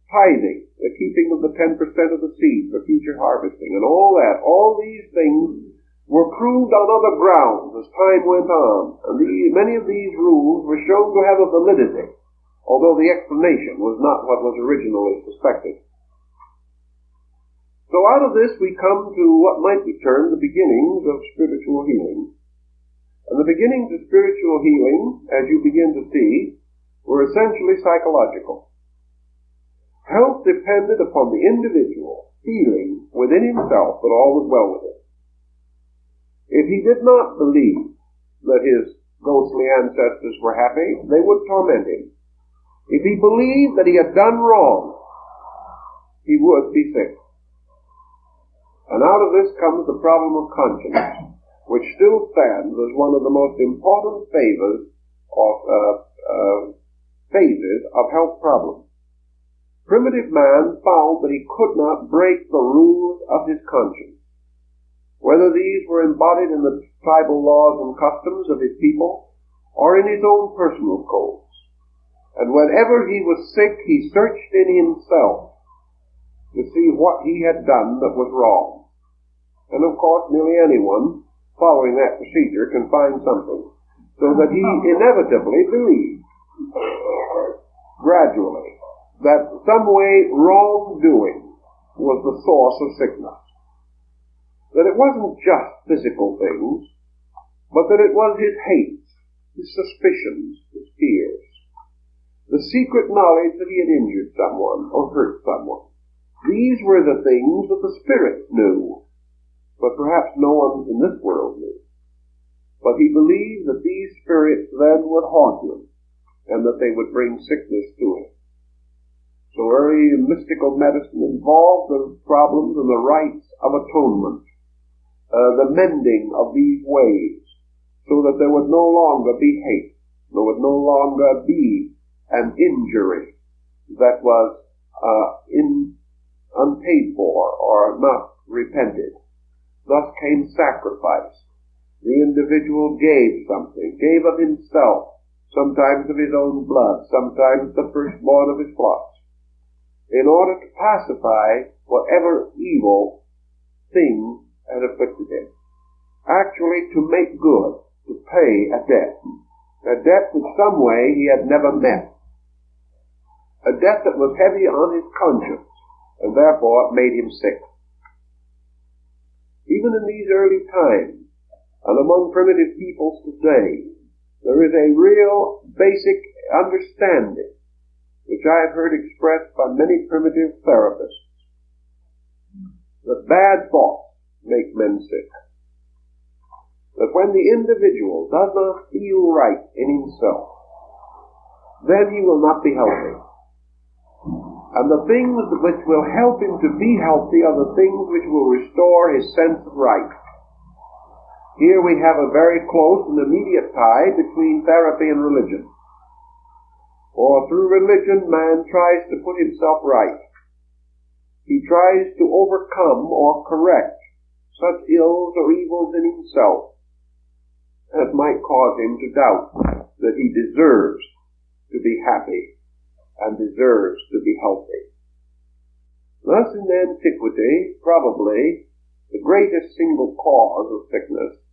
tithing, the keeping of the 10% of the seed for future harvesting, and all that. All these things were proved on other grounds as time went on, and many of these rules were shown to have a validity, although the explanation was not what was originally suspected. So out of this we come to what might be termed the beginnings of spiritual healing. And the beginnings of spiritual healing, as you begin to see, were essentially psychological. Health depended upon the individual feeling within himself that all was well with him. If he did not believe that his ghostly ancestors were happy, they would torment him. If he believed that he had done wrong, he would be sick. And out of this comes the problem of conscience, which still stands as one of the most important phases of health problems. Primitive man found that he could not break the rules of his conscience, whether these were embodied in the tribal laws and customs of his people or in his own personal codes. And whenever he was sick, he searched in himself to see what he had done that was wrong. And of course, nearly anyone following that procedure can find something, so that he inevitably believed, gradually, that some way wrongdoing was the source of sickness. That it wasn't just physical things, but that it was his hates, his suspicions, his fears, the secret knowledge that he had injured someone or hurt someone. These were the things that the spirits knew, but perhaps no one in this world knew. But he believed that these spirits then would haunt him, and that they would bring sickness to him. So early mystical medicine involved the problems and the rites of atonement, the mending of these ways, so that there would no longer be hate, there would no longer be an injury that was unpaid for or not repented. Thus came sacrifice. The individual gave something, gave of himself, sometimes of his own blood, sometimes the firstborn of his flocks, in order to pacify whatever evil thing had afflicted him. Actually, to make good, to pay a debt which some way he had never met. a debt that was heavy on his conscience, and therefore made him sick. Even in these early times, and among primitive peoples today, there is a real basic understanding, which I have heard expressed by many primitive therapists, that bad thoughts make men sick. That when the individual does not feel right in himself, then he will not be healthy. And the things which will help him to be healthy are the things which will restore his sense of right. Here we have a very close and immediate tie between therapy and religion. For through religion, man tries to put himself right. He tries to overcome or correct such ills or evils in himself as might cause him to doubt that he deserves to be happy and deserves to be healthy. Thus in antiquity, probably the greatest single cause of sickness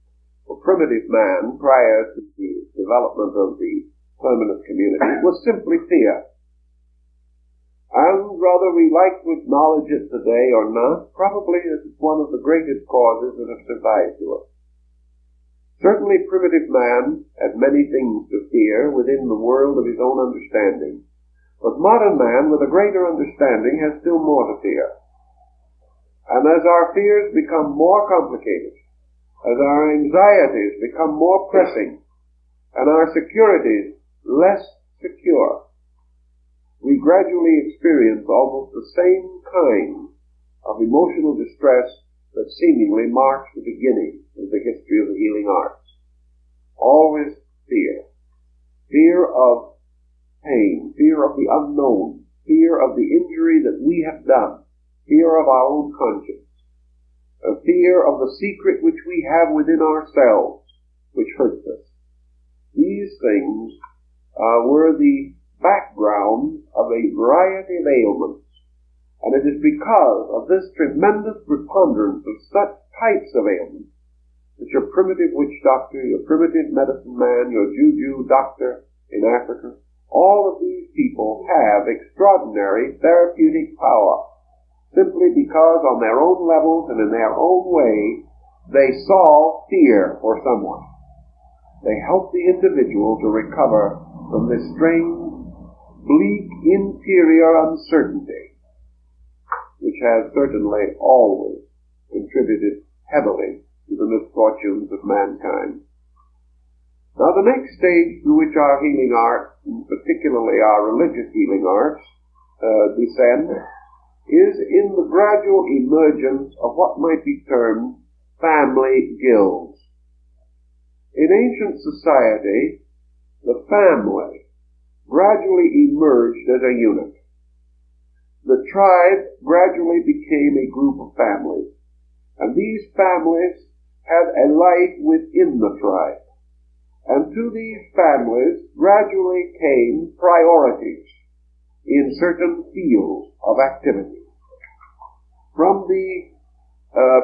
for primitive man prior to the development of the permanent community was simply fear. And whether we like to acknowledge it today or not, probably it is one of the greatest causes that have survived to us. Certainly primitive man had many things to fear within the world of his own understanding, but modern man with a greater understanding has still more to fear. And as our fears become more complicated, as our anxieties become more pressing, and our securities less secure, we gradually experience almost the same kind of emotional distress that seemingly marks the beginning of the history of the healing arts. Always fear. Fear of pain, fear of the unknown, fear of the injury that we have done, fear of our own conscience, a fear of the secret which we have within ourselves, which hurts us. These things were the background of a variety of ailments, and it is because of this tremendous preponderance of such types of ailments that your primitive witch doctor, your primitive medicine man, your juju doctor in Africa, all of these people have extraordinary therapeutic power, simply because on their own levels and in their own way, they solve fear for someone. They help the individual to recover from this strange, bleak interior uncertainty, which has certainly always contributed heavily to the misfortunes of mankind. Now the next stage through which our healing arts, and particularly our religious healing arts, descend, is in the gradual emergence of what might be termed family guilds. In ancient society, the family gradually emerged as a unit. The tribe gradually became a group of families, and these families had a life within the tribe. And to these families gradually came priorities in certain fields of activity. From the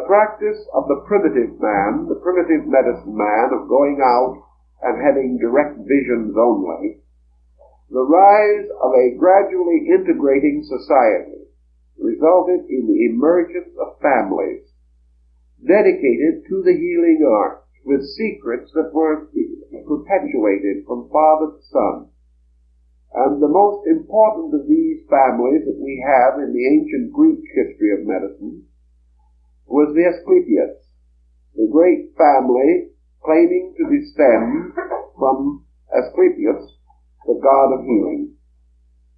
practice of the primitive man, the primitive medicine man, of going out and having direct visions only, the rise of a gradually integrating society resulted in the emergence of families dedicated to the healing arts, with secrets that were perpetuated from father to son. And the most important of these families that we have in the ancient Greek history of medicine was the Asclepius, the great family claiming to descend from Asclepius, the god of healing.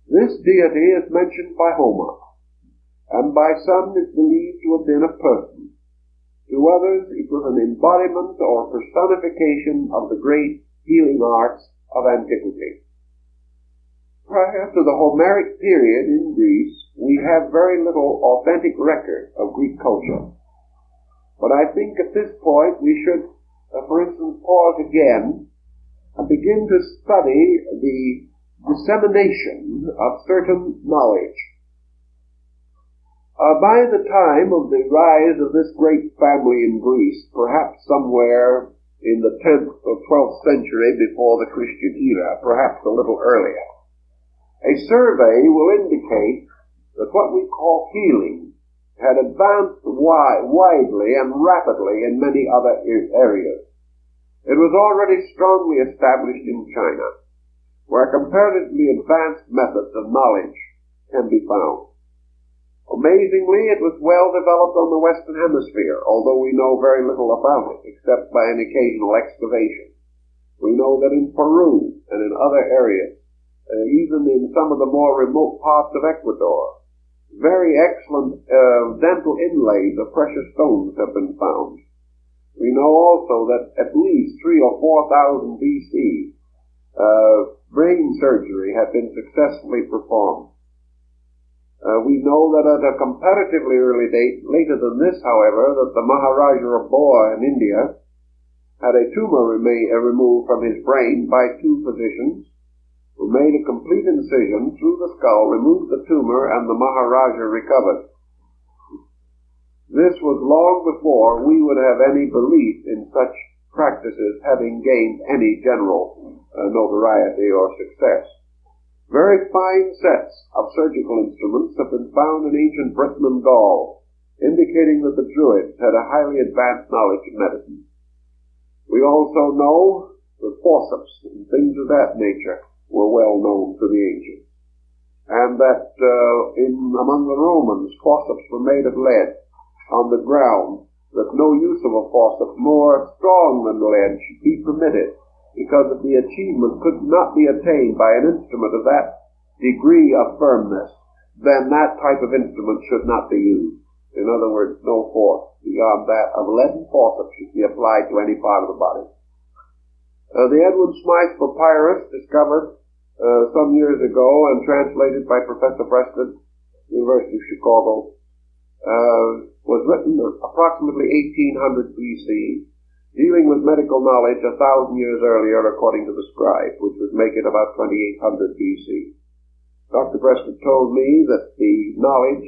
This deity is mentioned by Homer, and by some is believed to have been a person. To others, it was an embodiment or personification of the great healing arts of antiquity. Prior to the Homeric period in Greece, we have very little authentic record of Greek culture. But I think at this point we should, for instance, pause again and begin to study the dissemination of certain knowledge. By the time of the rise of this great family in Greece, perhaps somewhere in the 10th or 12th century before the Christian era, perhaps a little earlier, A survey will indicate that what we call healing had advanced widely and rapidly in many other areas. It was already strongly established in China, where comparatively advanced methods of knowledge can be found. Amazingly, it was well developed on the Western Hemisphere, although we know very little about it, except by an occasional excavation. We know that in Peru and in other areas, even in some of the more remote parts of Ecuador, very excellent dental inlays of precious stones have been found. We know also that at least 3,000 or 4,000 BC, brain surgery had been successfully performed. We know that at a comparatively early date, later than this, however, that the Maharaja of Boa in India had a tumor removed from his brain by two physicians, who made a complete incision through the skull, removed the tumor, and the Maharaja recovered. This was long before we would have any belief in such practices having gained any general notoriety or success. Very fine sets of surgical instruments have been found in ancient Britain and Gaul, indicating that the Druids had a highly advanced knowledge of medicine. We also know that forceps and things of that nature were well known to the ancients, and that among the Romans, forceps were made of lead on the ground, that no use of a forceps more strong than lead should be permitted, because of the achievement could not be attained by an instrument of that degree of firmness, then that type of instrument should not be used. In other words, no force beyond that of leaden forceps should be applied to any part of the body. The Edwin Smythe Papyrus, discovered some years ago and translated by Professor Preston, University of Chicago, was written approximately 1800 BC, dealing with medical knowledge 1,000 years earlier, according to the scribe, which would make it about 2800 BC. Dr. Preston told me that the knowledge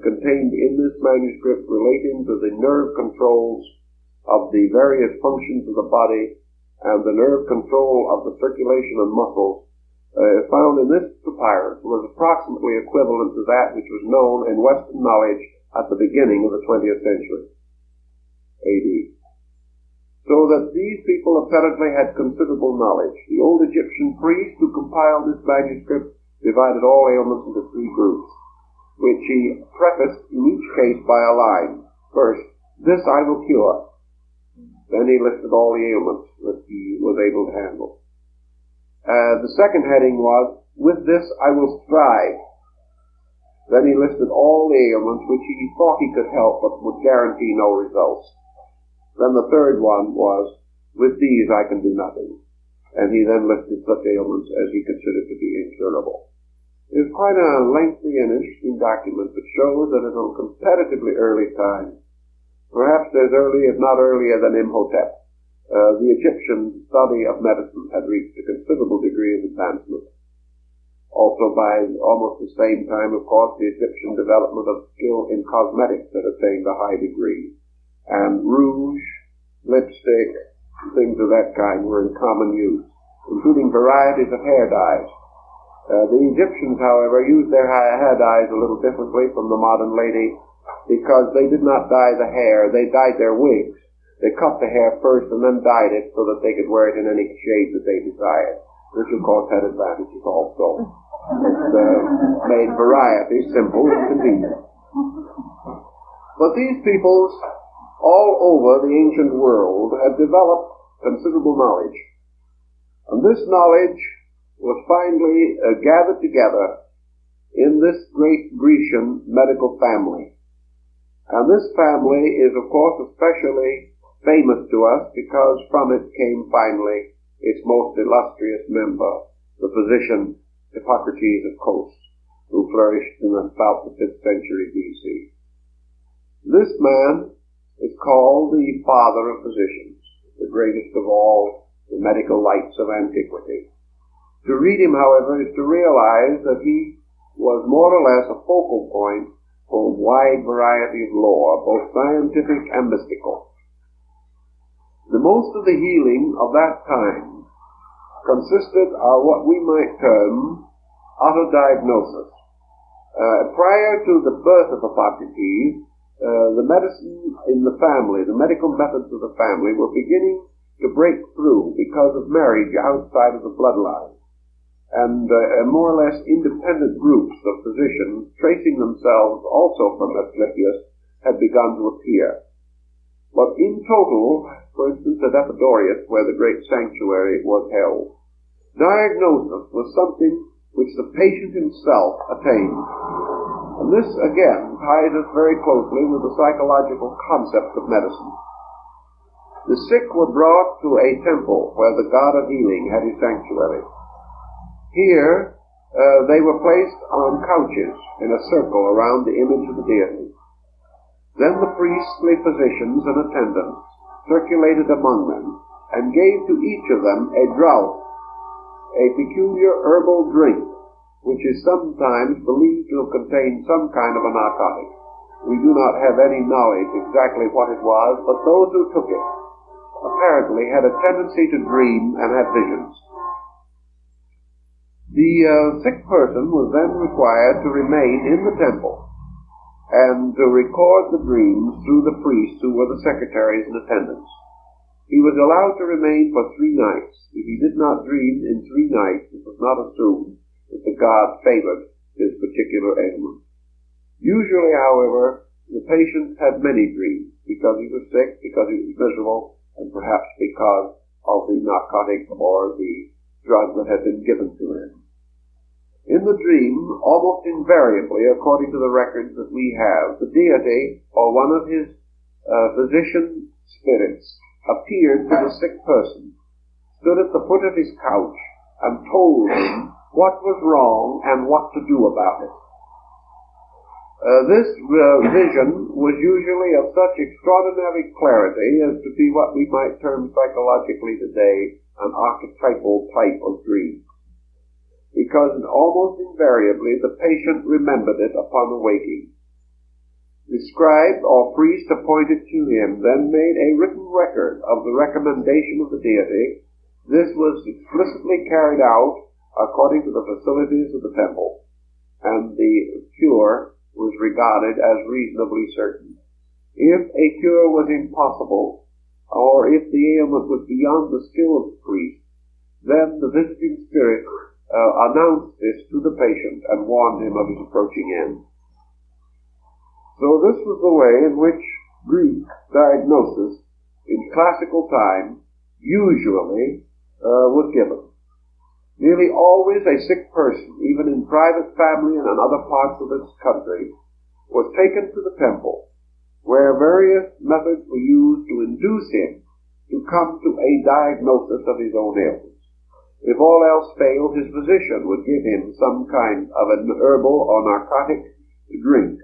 contained in this manuscript relating to the nerve controls of the various functions of the body and the nerve control of the circulation and muscles found in this papyrus was approximately equivalent to that which was known in Western knowledge at the beginning of the 20th century, AD. So that these people apparently had considerable knowledge. The old Egyptian priest who compiled this manuscript divided all ailments into three groups, which he prefaced in each case by a line. First, this I will cure. Then he listed all the ailments that he was able to handle. The second heading was, with this I will strive. Then he listed all the ailments which he thought he could help but would guarantee no results. Then the third one was, with these I can do nothing. And he then listed such ailments as he considered to be incurable. It is quite a lengthy and interesting document that shows that at a comparatively early time, perhaps as early if not earlier than Imhotep, the Egyptian study of medicine had reached a considerable degree of advancement. Also by almost the same time, of course, the Egyptian development of skill in cosmetics had attained a high degree. And rouge, lipstick, things of that kind were in common use, including varieties of hair dyes. The Egyptians, however, used their hair dyes a little differently from the modern lady, because they did not dye the hair, they dyed their wigs. They cut the hair first and then dyed it so that they could wear it in any shade that they desired, which of course had advantages also. It made variety simple and convenient. But these peoples all over the ancient world had developed considerable knowledge. And this knowledge was finally gathered together in this great Grecian medical family. And this family is, of course, especially famous to us because from it came finally its most illustrious member, the physician Hippocrates of Kos, who flourished in about the 5th century BC. This man is called the father of physicians, the greatest of all the medical lights of antiquity. To read him, however, is to realize that he was more or less a focal point for a wide variety of lore, both scientific and mystical. The most of the healing of that time consisted of what we might term autodiagnosis. Prior to the birth of Hippocrates, the medicine in the family, the medical methods of the family were beginning to break through because of marriage outside of the bloodline. And more or less independent groups of physicians, tracing themselves also from Asclepius, had begun to appear. But in total, for instance at Epicurean, where the great sanctuary was held, diagnosis was something which the patient himself attained. And this, again, ties us very closely with the psychological concept of medicine. The sick were brought to a temple where the god of healing had his sanctuary. Here, they were placed on couches in a circle around the image of the deity. Then the priestly physicians and attendants circulated among them and gave to each of them a draught, a peculiar herbal drink, which is sometimes believed to have contained some kind of a narcotic. We do not have any knowledge exactly what it was, but those who took it apparently had a tendency to dream and have visions. The sick person was then required to remain in the temple and to record the dreams through the priests who were the secretaries and attendants. He was allowed to remain for 3 nights. If he did not dream in 3 nights, it was not assumed that the god favored his particular ailment. Usually, however, the patient had many dreams because he was sick, because he was miserable, and perhaps because of the narcotic or the drug that had been given to him. In the dream, almost invariably, according to the records that we have, the deity or one of his physician spirits appeared to the sick person, stood at the foot of his couch, and told him what was wrong and what to do about it. This vision was usually of such extraordinary clarity as to be what we might term psychologically today an archetypal type of dream, because almost invariably the patient remembered it upon awaking. The scribe or priest appointed to him then made a written record of the recommendation of the deity. This was explicitly carried out according to the facilities of the temple, and the cure was regarded as reasonably certain. If a cure was impossible, or if the ailment was beyond the skill of the priest, then the visiting spirit announced this to the patient and warned him of his approaching end. So this was the way in which Greek diagnosis in classical time usually was given. Nearly always a sick person, even in private family and in other parts of this country, was taken to the temple, where various methods were used to induce him to come to a diagnosis of his own ailments. If all else failed, his physician would give him some kind of an herbal or narcotic drink,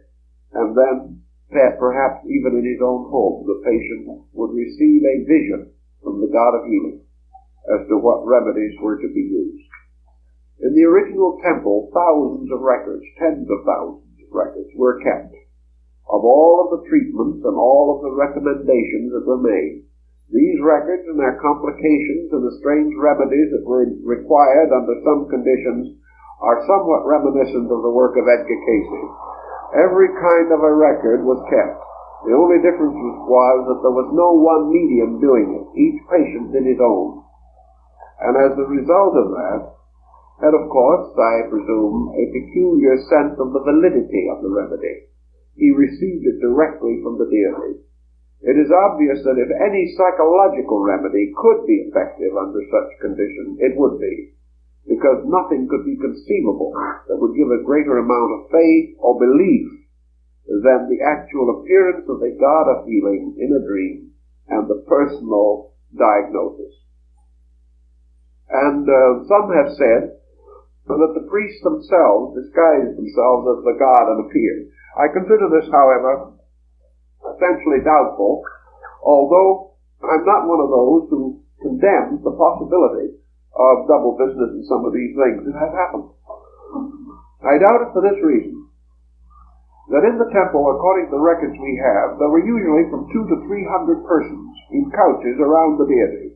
and then, perhaps even in his own home, the patient would receive a vision from the God of healing as to what remedies were to be used. In the original temple, thousands of records, tens of thousands of records, were kept of all of the treatments and all of the recommendations that were made. These records and their complications and the strange remedies that were required under some conditions are somewhat reminiscent of the work of Edgar Cayce. Every kind of a record was kept. The only difference was that there was no one medium doing it. Each patient did his own. And as a result of that, had of course, I presume, a peculiar sense of the validity of the remedy. He received it directly from the deity. It is obvious that if any psychological remedy could be effective under such conditions, it would be, because nothing could be conceivable that would give a greater amount of faith or belief than the actual appearance of the God of healing in a dream and the personal diagnosis. And some have said that the priests themselves disguised themselves as the god and appeared. I consider this, however, essentially doubtful, although I'm not one of those who condemns the possibility of double business in some of these things that have happened. I doubt it for this reason, that in the temple, according to the records we have, there were usually from 200 to 300 persons in couches around the deity.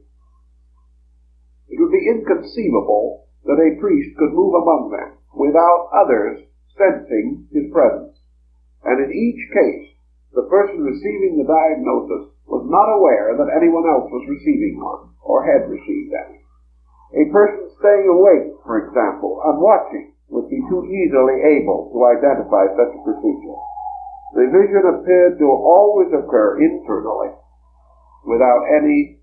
It would be inconceivable that a priest could move among them without others sensing his presence. And in each case, the person receiving the diagnosis was not aware that anyone else was receiving one, or had received any. A person staying awake, for example, and watching, would be too easily able to identify such a procedure. The vision appeared to always occur internally, without any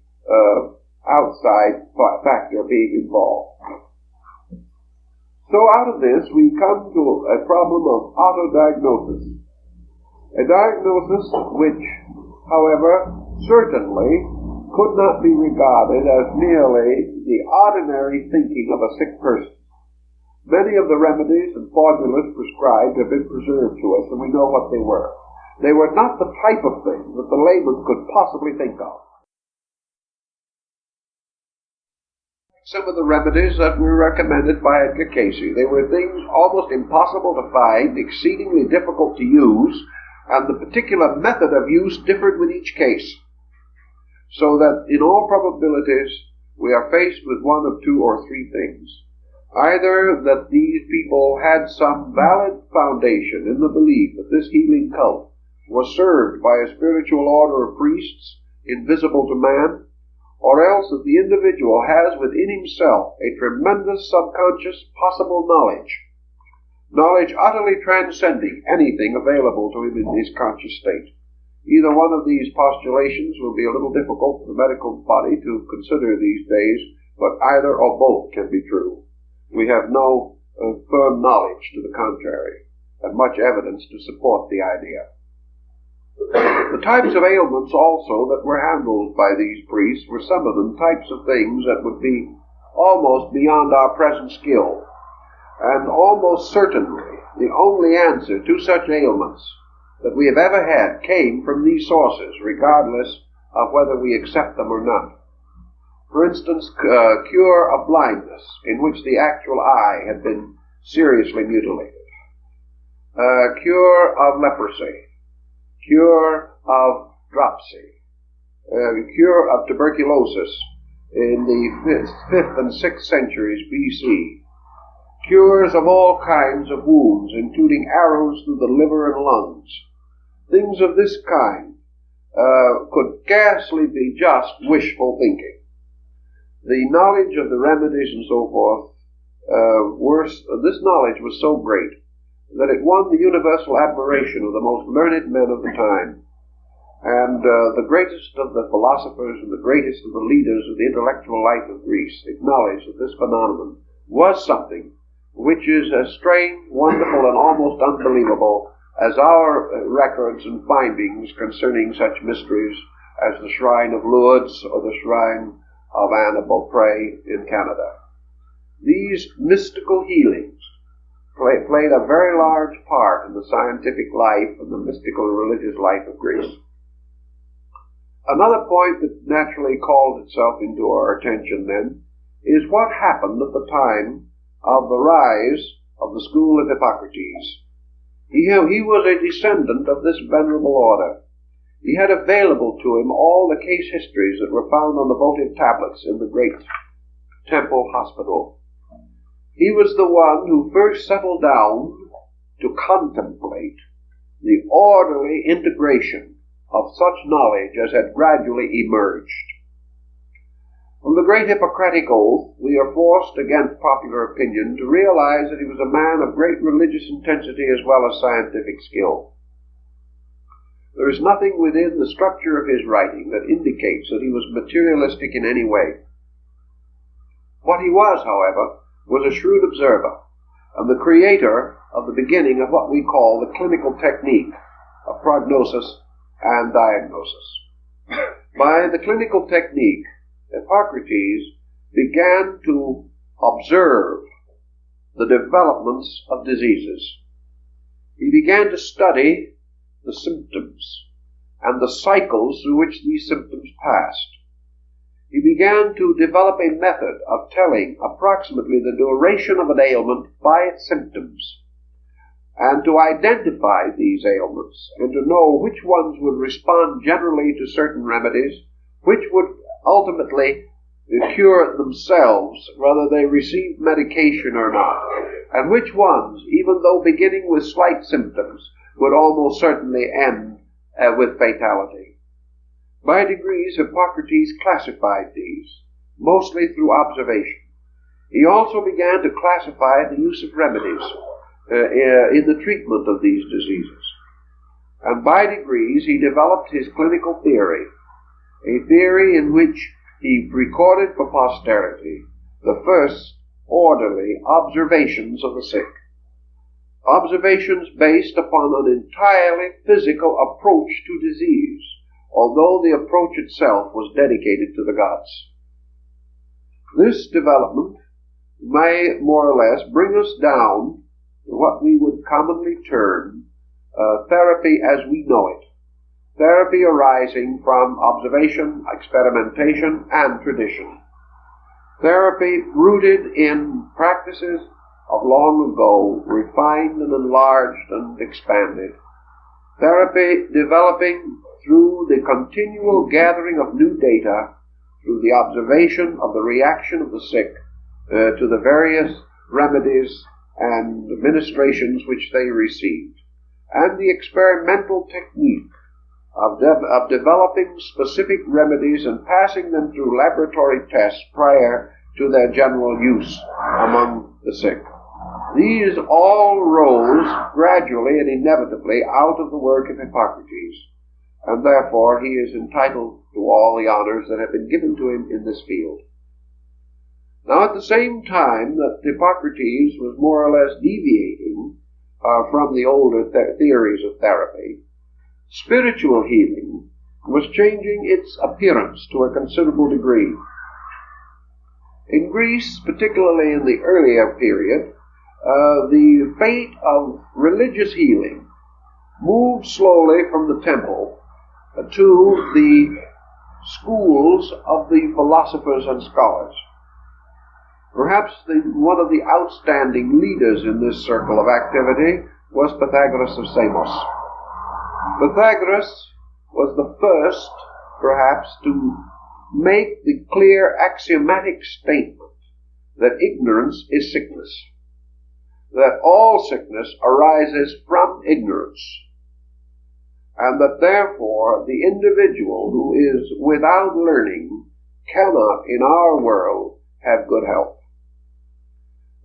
outside factor being involved. So out of this, we come to a problem of autodiagnosis. A diagnosis which, however, certainly could not be regarded as merely the ordinary thinking of a sick person. Many of the remedies and formulas prescribed have been preserved to us, and we know what they were. They were not the type of thing that the layman could possibly think of. Some of the remedies that were recommended by Edgar Cayce, they were things almost impossible to find, exceedingly difficult to use, and the particular method of use differed with each case. So that in all probabilities, we are faced with one of two or three things. Either that these people had some valid foundation in the belief that this healing cult was served by a spiritual order of priests invisible to man, or else that the individual has within himself a tremendous subconscious possible knowledge utterly transcending anything available to him in his conscious state. Either one of these postulations will be a little difficult for the medical body to consider these days, but either or both can be true. We have no firm knowledge to the contrary, and much evidence to support the idea. The types of ailments also that were handled by these priests were some of them types of things that would be almost beyond our present skill, and almost certainly the only answer to such ailments that we have ever had came from these sources, regardless of whether we accept them or not. For instance, cure of blindness, in which the actual eye had been seriously mutilated. Cure of leprosy. Cure of dropsy. Cure of tuberculosis in the 5th and 6th centuries B.C. Cures of all kinds of wounds, including arrows through the liver and lungs. Things of this kind could scarcely be just wishful thinking. The knowledge of the remedies and so forth, this knowledge was so great that it won the universal admiration of the most learned men of the time. And the greatest of the philosophers and the greatest of the leaders of the intellectual life of Greece acknowledged that this phenomenon was something which is as strange, wonderful, and almost unbelievable as our records and findings concerning such mysteries as the Shrine of Lourdes or the Shrine of Anne of Beaupré in Canada. These mystical healings played a very large part in the scientific life and the mystical and religious life of Greece. Another point that naturally called itself into our attention then is what happened at the time of the rise of the school of Hippocrates. He was a descendant of this venerable order. He had available to him all the case histories that were found on the votive tablets in the great temple hospital. He was the one who first settled down to contemplate the orderly integration of such knowledge as had gradually emerged. From the great Hippocratic oath, we are forced, against popular opinion, to realize that he was a man of great religious intensity as well as scientific skill. There is nothing within the structure of his writing that indicates that he was materialistic in any way. What he was, however, was a shrewd observer and the creator of the beginning of what we call the clinical technique of prognosis and diagnosis. By the clinical technique, Hippocrates began to observe the developments of diseases. He began to study the symptoms and the cycles through which these symptoms passed. He began to develop a method of telling approximately the duration of an ailment by its symptoms, and to identify these ailments, and to know which ones would respond generally to certain remedies, which would ultimately cure themselves, whether they received medication or not, and which ones, even though beginning with slight symptoms, would almost certainly end with fatality. By degrees, Hippocrates classified these, mostly through observation. He also began to classify the use of remedies in the treatment of these diseases. And by degrees, he developed his clinical theory, a theory in which he recorded for posterity the first orderly observations of the sick. Observations based upon an entirely physical approach to disease, although the approach itself was dedicated to the gods. This development may more or less bring us down to what we would commonly term therapy as we know it. Therapy arising from observation, experimentation, and tradition. Therapy rooted in practices of long ago, refined and enlarged and expanded. Therapy developing through the continual gathering of new data, through the observation of the reaction of the sick to the various remedies and ministrations which they received, and the experimental technique of developing specific remedies and passing them through laboratory tests prior to their general use among the sick. These all rose gradually and inevitably out of the work of Hippocrates, and therefore he is entitled to all the honors that have been given to him in this field. Now, at the same time that Hippocrates was more or less deviating from the older theories of therapy, spiritual healing was changing its appearance to a considerable degree. In Greece, particularly in the earlier period, the fate of religious healing moved slowly from the temple to the schools of the philosophers and scholars. Perhaps one of the outstanding leaders in this circle of activity was Pythagoras of Samos. Pythagoras was the first, perhaps, to make the clear axiomatic statement that ignorance is sickness, that all sickness arises from ignorance, and that therefore the individual who is without learning cannot, in our world, have good health.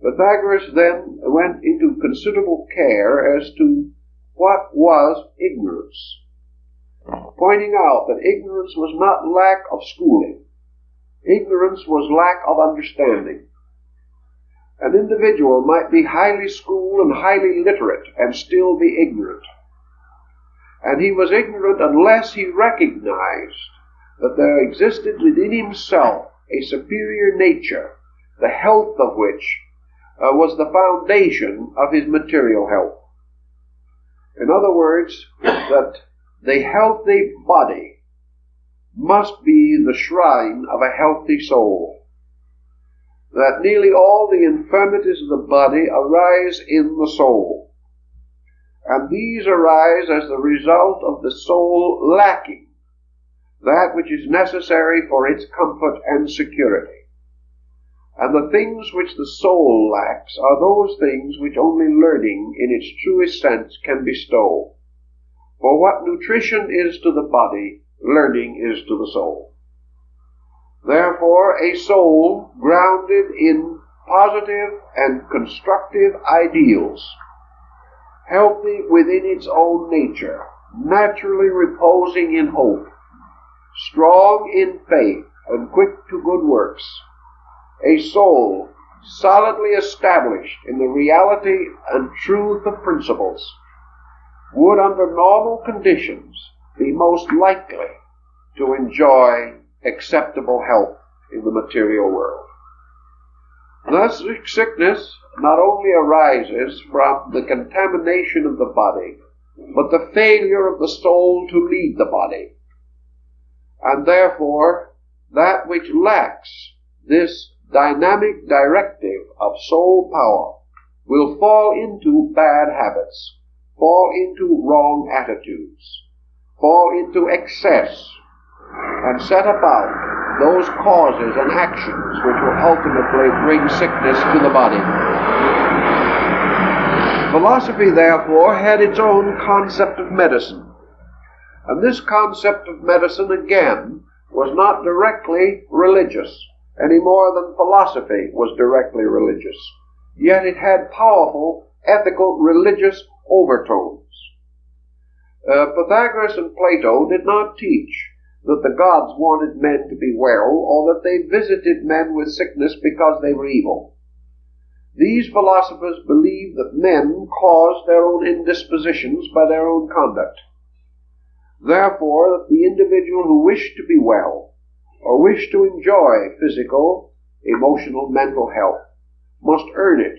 Pythagoras then went into considerable care as to what was ignorance, pointing out that ignorance was not lack of schooling. Ignorance was lack of understanding. An individual might be highly schooled and highly literate and still be ignorant. And he was ignorant unless he recognized that there existed within himself a superior nature, the health of which was the foundation of his material health. In other words, that the healthy body must be the shrine of a healthy soul. That nearly all the infirmities of the body arise in the soul. And these arise as the result of the soul lacking that which is necessary for its comfort and security. And the things which the soul lacks are those things which only learning in its truest sense can bestow. For what nutrition is to the body, learning is to the soul. Therefore, a soul grounded in positive and constructive ideals, healthy within its own nature, naturally reposing in hope, strong in faith, and quick to good works, a soul solidly established in the reality and truth of principles, would under normal conditions be most likely to enjoy acceptable health in the material world. Thus, sickness not only arises from the contamination of the body, but the failure of the soul to lead the body. And therefore, that which lacks this dynamic directive of soul power will fall into bad habits, fall into wrong attitudes, fall into excess, and set about those causes and actions which will ultimately bring sickness to the body. Philosophy, therefore, had its own concept of medicine. And this concept of medicine, again, was not directly religious, any more than philosophy was directly religious. Yet it had powerful ethical religious overtones. Pythagoras and Plato did not teach that the gods wanted men to be well, or that they visited men with sickness because they were evil. These philosophers believed that men caused their own indispositions by their own conduct. Therefore, that the individual who wished to be well, or wished to enjoy physical, emotional, mental health, must earn it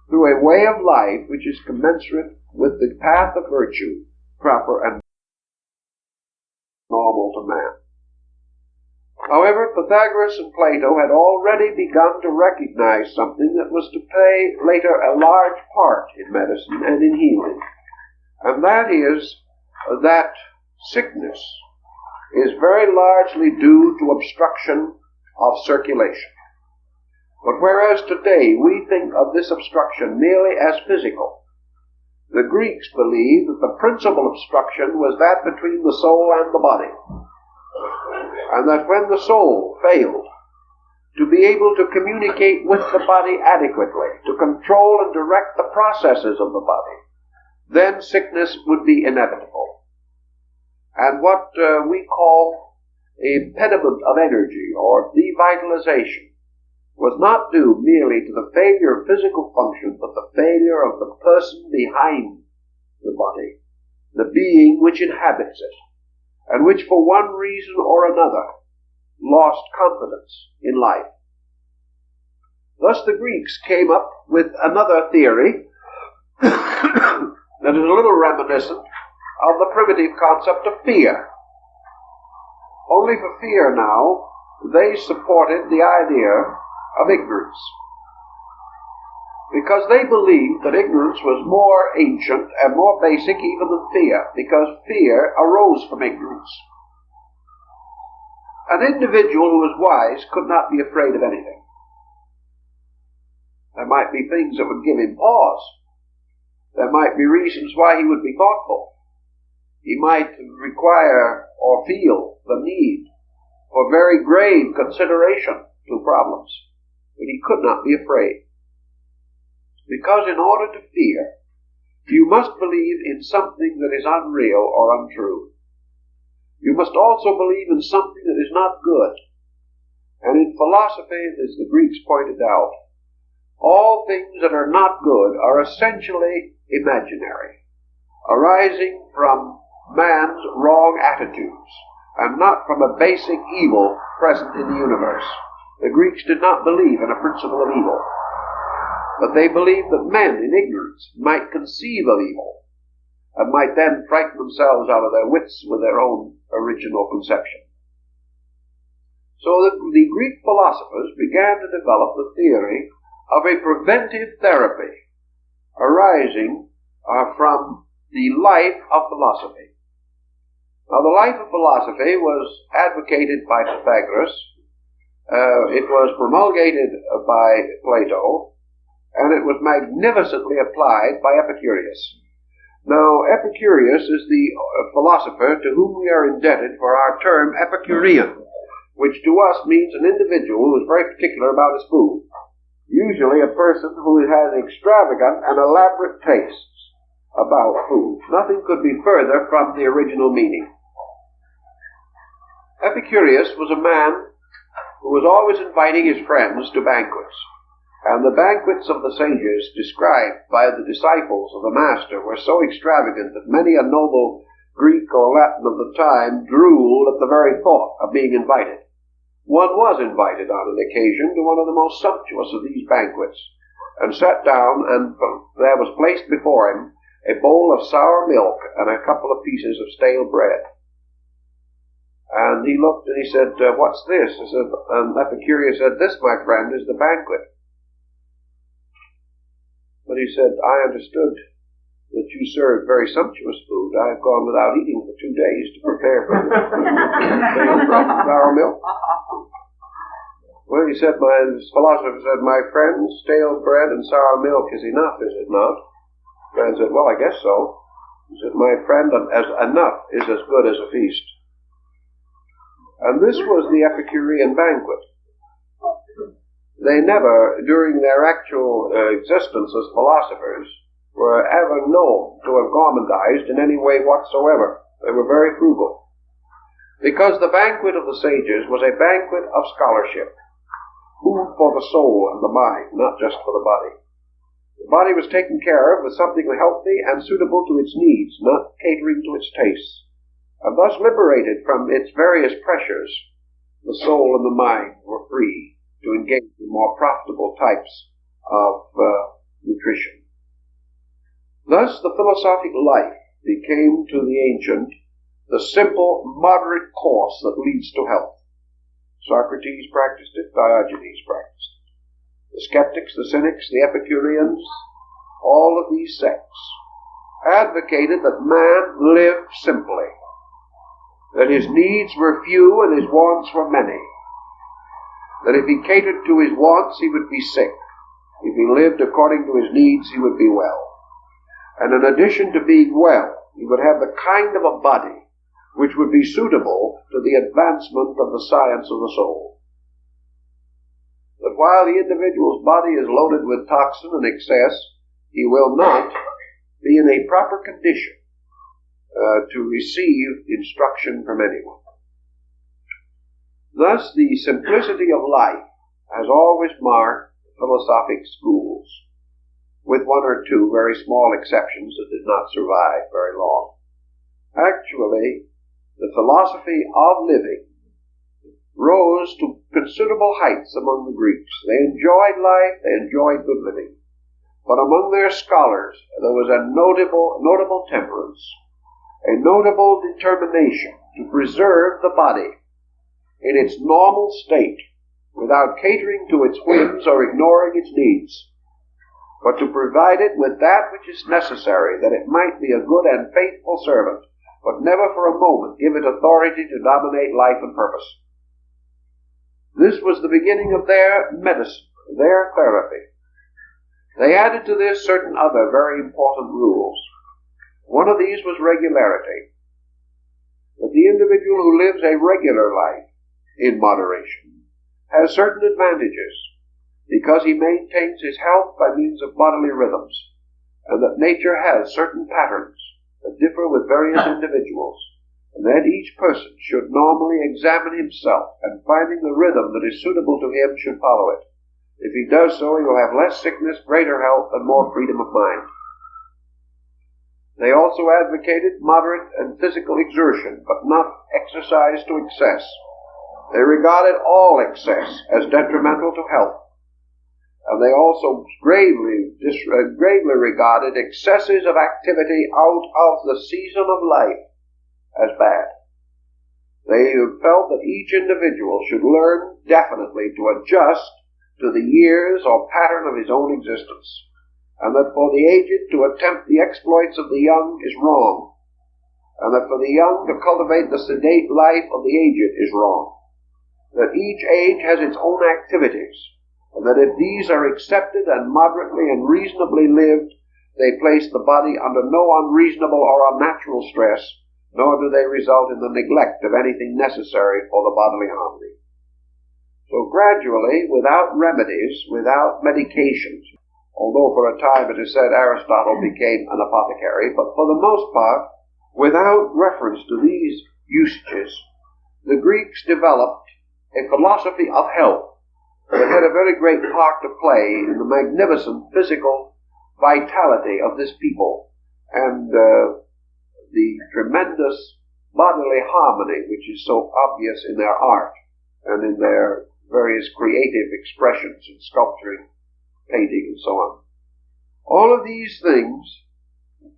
through a way of life which is commensurate with the path of virtue, proper and normal to man. However, Pythagoras and Plato had already begun to recognize something that was to play later a large part in medicine and in healing, and that is that sickness is very largely due to obstruction of circulation. But whereas today we think of this obstruction merely as physical, the Greeks believed that the principal obstruction was that between the soul and the body, and that when the soul failed to be able to communicate with the body adequately, to control and direct the processes of the body, then sickness would be inevitable. And what we call a pediment of energy or devitalization was not due merely to the failure of physical function, but the failure of the person behind the body, the being which inhabits it, and which for one reason or another lost confidence in life. Thus the Greeks came up with another theory that is a little reminiscent of the primitive concept of fear. Only for fear now, they supported the idea of ignorance, because they believed that ignorance was more ancient and more basic even than fear, because fear arose from ignorance. An individual who was wise could not be afraid of anything. There might be things that would give him pause. There might be reasons why he would be thoughtful. He might require or feel the need for very grave consideration to problems, but he could not be afraid. Because in order to fear, you must believe in something that is unreal or untrue. You must also believe in something that is not good. And in philosophy, as the Greeks pointed out, all things that are not good are essentially imaginary, arising from man's wrong attitudes, and not from a basic evil present in the universe. The Greeks did not believe in a principle of evil, but they believed that men in ignorance might conceive of evil, and might then frighten themselves out of their wits with their own original conception. So the Greek philosophers began to develop the theory of a preventive therapy arising from the life of philosophy. Now, the life of philosophy was advocated by Pythagoras. It was promulgated by Plato, and it was magnificently applied by Epicurus. Now, Epicurus is the philosopher to whom we are indebted for our term Epicurean, which to us means an individual who is very particular about his food, usually a person who has extravagant and elaborate tastes about food. Nothing could be further from the original meaning. Epicurus was a man who was always inviting his friends to banquets, and the banquets of the sages described by the disciples of the master were so extravagant that many a noble Greek or Latin of the time drooled at the very thought of being invited. One was invited on an occasion to one of the most sumptuous of these banquets, and sat down, and there was placed before him a bowl of sour milk and a couple of pieces of stale bread. And he looked and he said, "What's this?" And Epicurus said, "This, my friend, is the banquet." But he said, "I understood that that you serve very sumptuous food. I've gone without eating for 2 days to prepare for you. Stale bread and sour milk. Well, his philosopher said, my friend, stale bread and sour milk is enough, is it not? The man said, well, I guess so. He said, my friend, as enough is as good as a feast. And this was the Epicurean Banquet. They never, during their actual existence as philosophers, were ever known to have gormandized in any way whatsoever. They were very frugal. Because the banquet of the sages was a banquet of scholarship. Food for the soul and the mind, not just for the body. The body was taken care of with something healthy and suitable to its needs, not catering to its tastes. And thus liberated from its various pressures, the soul and the mind were free to engage in more profitable types of nutrition. Thus the philosophic life became to the ancient the simple, moderate course that leads to health. Socrates practiced it, Diogenes practiced it. The skeptics, the cynics, the Epicureans, all of these sects advocated that man lived simply, that his needs were few and his wants were many, that if he catered to his wants he would be sick, if he lived according to his needs he would be well, and in addition to being well he would have the kind of a body which would be suitable to the advancement of the science of the soul. That while the individual's body is loaded with toxin and excess, he will not be in a proper condition to receive instruction from anyone. Thus, the simplicity of life has always marked philosophic schools, with one or two very small exceptions that did not survive very long. Actually, the philosophy of living rose to considerable heights among the Greeks. They enjoyed life, they enjoyed good living. But among their scholars, there was a notable temperance, a notable determination to preserve the body in its normal state without catering to its whims or ignoring its needs, but to provide it with that which is necessary, that it might be a good and faithful servant, but never for a moment give it authority to dominate life and purpose. This was the beginning of their medicine, their therapy. They added to this certain other very important rules. One of these was regularity. That the individual who lives a regular life in moderation has certain advantages, because he maintains his health by means of bodily rhythms, and that nature has certain patterns that differ with various individuals, and that each person should normally examine himself, and finding the rhythm that is suitable to him should follow it. If he does so, he will have less sickness, greater health, and more freedom of mind. They also advocated moderate and physical exertion, but not exercise to excess. They regarded all excess as detrimental to health, and they also gravely regarded excesses of activity out of the season of life as bad. They felt that each individual should learn definitely to adjust to the years or pattern of his own existence, and that for the aged to attempt the exploits of the young is wrong, and that for the young to cultivate the sedate life of the aged is wrong, that each age has its own activities, and that if these are accepted and moderately and reasonably lived, they place the body under no unreasonable or unnatural stress, nor do they result in the neglect of anything necessary for the bodily harmony. So gradually, without remedies, without medications, although for a time it is said Aristotle became an apothecary, but for the most part, without reference to these usages, the Greeks developed a philosophy of health that had a very great part to play in the magnificent physical vitality of this people, and the tremendous bodily harmony which is so obvious in their art and in their various creative expressions in sculpturing, painting, and so on. All of these things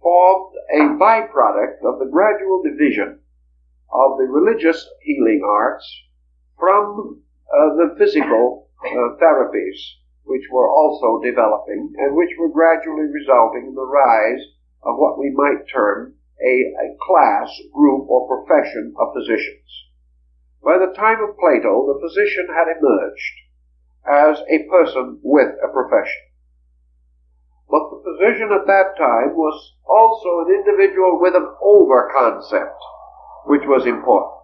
formed a byproduct of the gradual division of the religious healing arts from the physical therapies, which were also developing and which were gradually resulting in the rise of what we might term a class, group, or profession of physicians. By the time of Plato, the physician had emerged as a person with a profession. But the physician at that time was also an individual with an over-concept, which was important.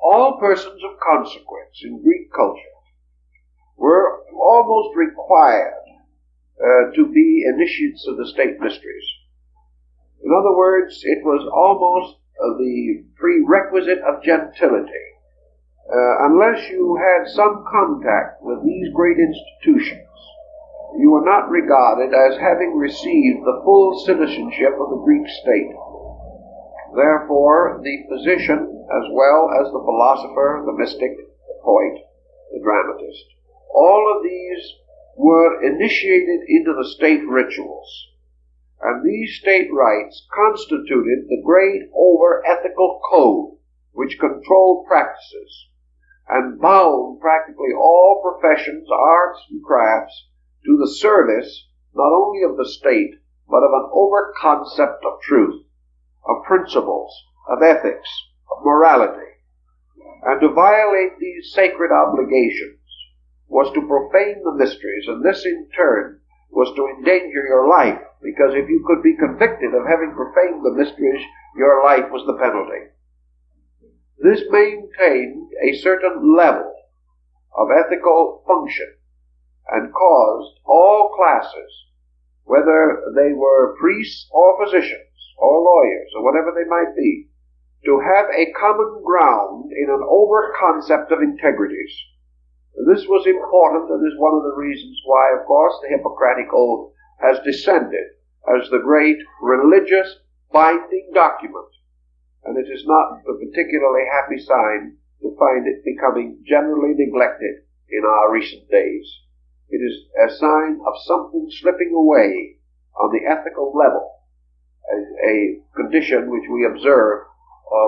All persons of consequence in Greek culture were almost required to be initiates of the state mysteries. In other words, it was almost the prerequisite of gentility. Unless you had some contact with these great institutions, you were not regarded as having received the full citizenship of the Greek state. Therefore, the physician, as well as the philosopher, the mystic, the poet, the dramatist, all of these were initiated into the state rituals. And these state rites constituted the great over-ethical code which controlled practices and bound practically all professions, arts, and crafts to the service not only of the state, but of an over-concept of truth, of principles, of ethics, of morality. And to violate these sacred obligations was to profane the mysteries, and this in turn was to endanger your life, because if you could be convicted of having profaned the mysteries, your life was the penalty. This maintained a certain level of ethical function and caused all classes, whether they were priests or physicians or lawyers or whatever they might be, to have a common ground in an over-concept of integrities. This was important and is one of the reasons why, of course, the Hippocratic Oath has descended as the great religious binding document. And it is not a particularly happy sign to find it becoming generally neglected in our recent days. It is a sign of something slipping away on the ethical level, a condition which we observe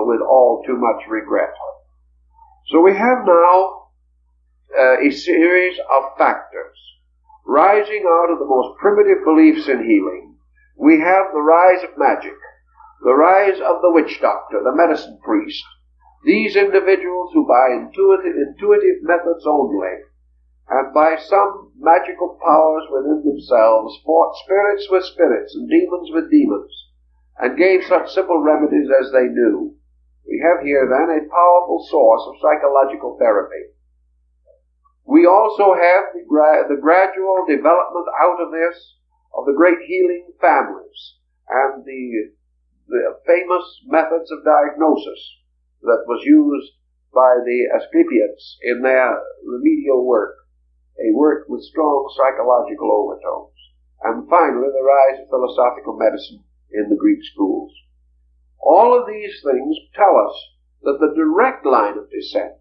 with all too much regret. So we have now a series of factors rising out of the most primitive beliefs in healing. We have the rise of magic, the rise of the witch doctor, the medicine priest, these individuals who by intuitive methods only and by some magical powers within themselves fought spirits with spirits and demons with demons and gave such simple remedies as they knew. We have here then a powerful source of psychological therapy. We also have the gradual development out of this of the great healing families and the famous methods of diagnosis that was used by the Asclepiads in their remedial work, a work with strong psychological overtones. And finally, the rise of philosophical medicine in the Greek schools. All of these things tell us that the direct line of descent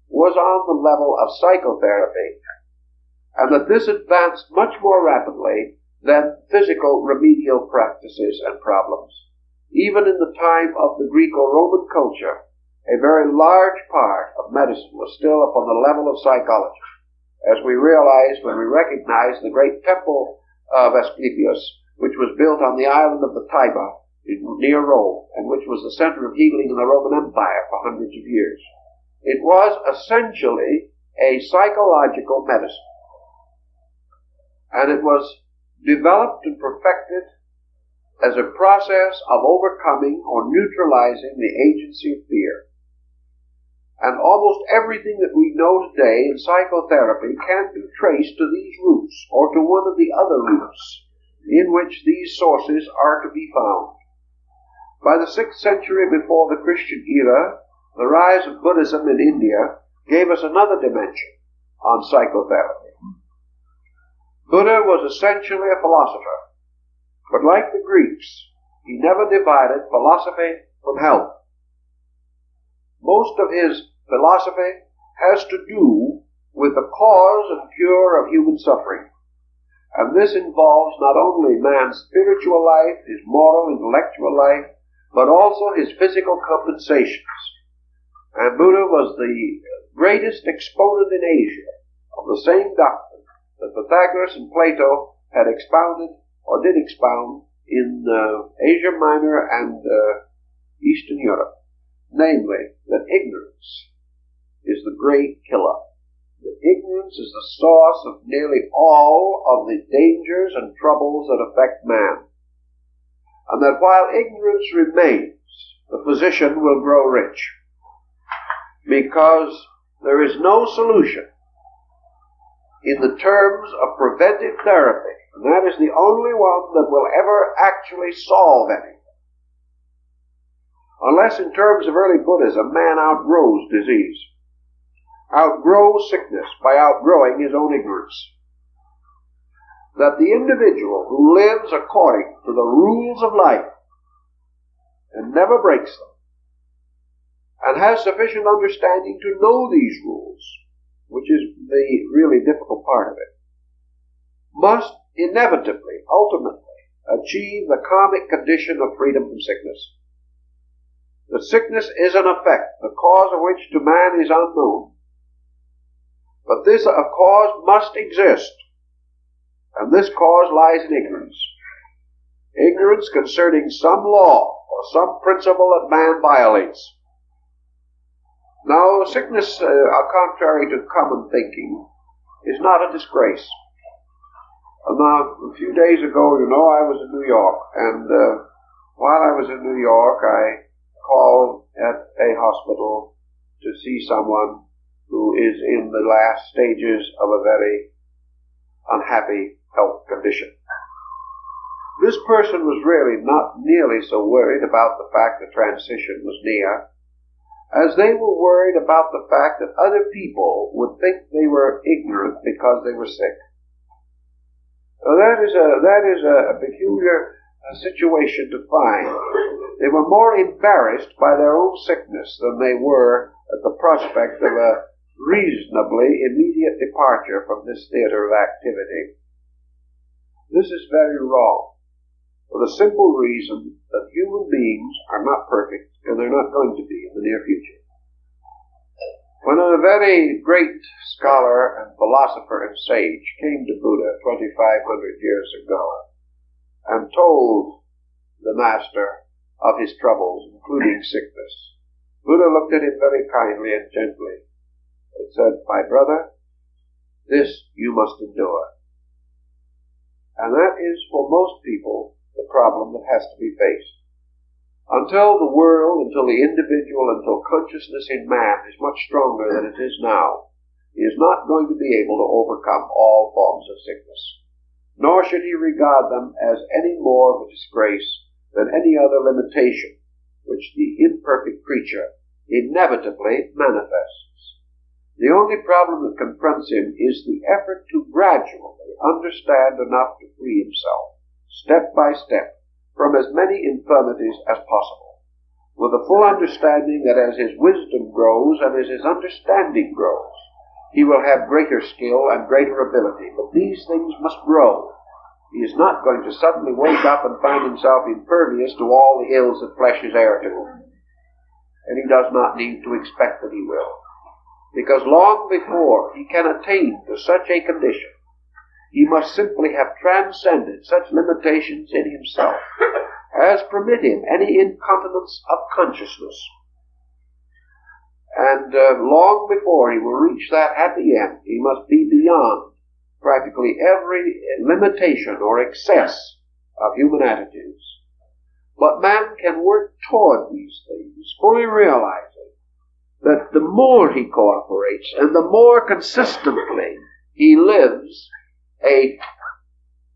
was on the level of psychotherapy, and that this advanced much more rapidly than physical remedial practices and problems. Even in the time of the Greco-Roman culture, a very large part of medicine was still upon the level of psychology, as we realize when we recognize the great temple of Asclepius, which was built on the island of the Tiber near Rome, and which was the center of healing in the Roman Empire for hundreds of years. It was essentially a psychological medicine, and it was developed and perfected as a process of overcoming or neutralizing the agency of fear. And almost everything that we know today in psychotherapy can be traced to these roots or to one of the other roots in which these sources are to be found. By the 6th century before the Christian era, the rise of Buddhism in India gave us another dimension on psychotherapy. Buddha was essentially a philosopher, but like the Greeks, he never divided philosophy from health. Most of his philosophy has to do with the cause and cure of human suffering. And this involves not only man's spiritual life, his moral, intellectual life, but also his physical compensations. And Buddha was the greatest exponent in Asia of the same doctrine that Pythagoras and Plato had expounded or did expound in Asia Minor and Eastern Europe, namely that ignorance is the great killer. That ignorance is the source of nearly all of the dangers and troubles that affect man. And that while ignorance remains, the physician will grow rich, because there is no solution in the terms of preventive therapy, and that is the only one that will ever actually solve anything. Unless in terms of early Buddhism, man outgrows disease, outgrows sickness by outgrowing his own ignorance. That the individual who lives according to the rules of life and never breaks them, and has sufficient understanding to know these rules, which is the really difficult part of it, must inevitably, ultimately, achieve the karmic condition of freedom from sickness. That sickness is an effect, the cause of which to man is unknown. But this cause must exist, and this cause lies in ignorance. Ignorance concerning some law or some principle that man violates. Now, sickness, contrary to common thinking, is not a disgrace. Now, a few days ago, I was in New York, and while I was in New York, I called at a hospital to see someone who is in the last stages of a very unhappy health condition. This person was really not nearly so worried about the fact that transition was near, as they were worried about the fact that other people would think they were ignorant because they were sick. Now, that is a peculiar situation to find. They were more embarrassed by their own sickness than they were at the prospect of a reasonably immediate departure from this theater of activity. This is very wrong, for the simple reason that human beings are not perfect, and they're not going to be in the near future. When a very great scholar and philosopher and sage came to Buddha 2,500 years ago and told the master of his troubles, including sickness, Buddha looked at him very kindly and gently and said, "My brother, this you must endure." And that is, for most people, the problem that has to be faced. Until the world, until the individual, until consciousness in man is much stronger than it is now, he is not going to be able to overcome all forms of sickness. Nor should he regard them as any more of a disgrace than any other limitation which the imperfect creature inevitably manifests. The only problem that confronts him is the effort to gradually understand enough to free himself, step by step, from as many infirmities as possible, with the full understanding that as his wisdom grows and as his understanding grows, he will have greater skill and greater ability. But these things must grow. He is not going to suddenly wake up and find himself impervious to all the ills that flesh is heir to. And he does not need to expect that he will. Because long before he can attain to such a condition, he must simply have transcended such limitations in himself as permit him any incontinence of consciousness. And long before he will reach that happy end, he must be beyond practically every limitation or excess of human attitudes. But man can work toward these things, fully realizing that the more he cooperates and the more consistently he lives a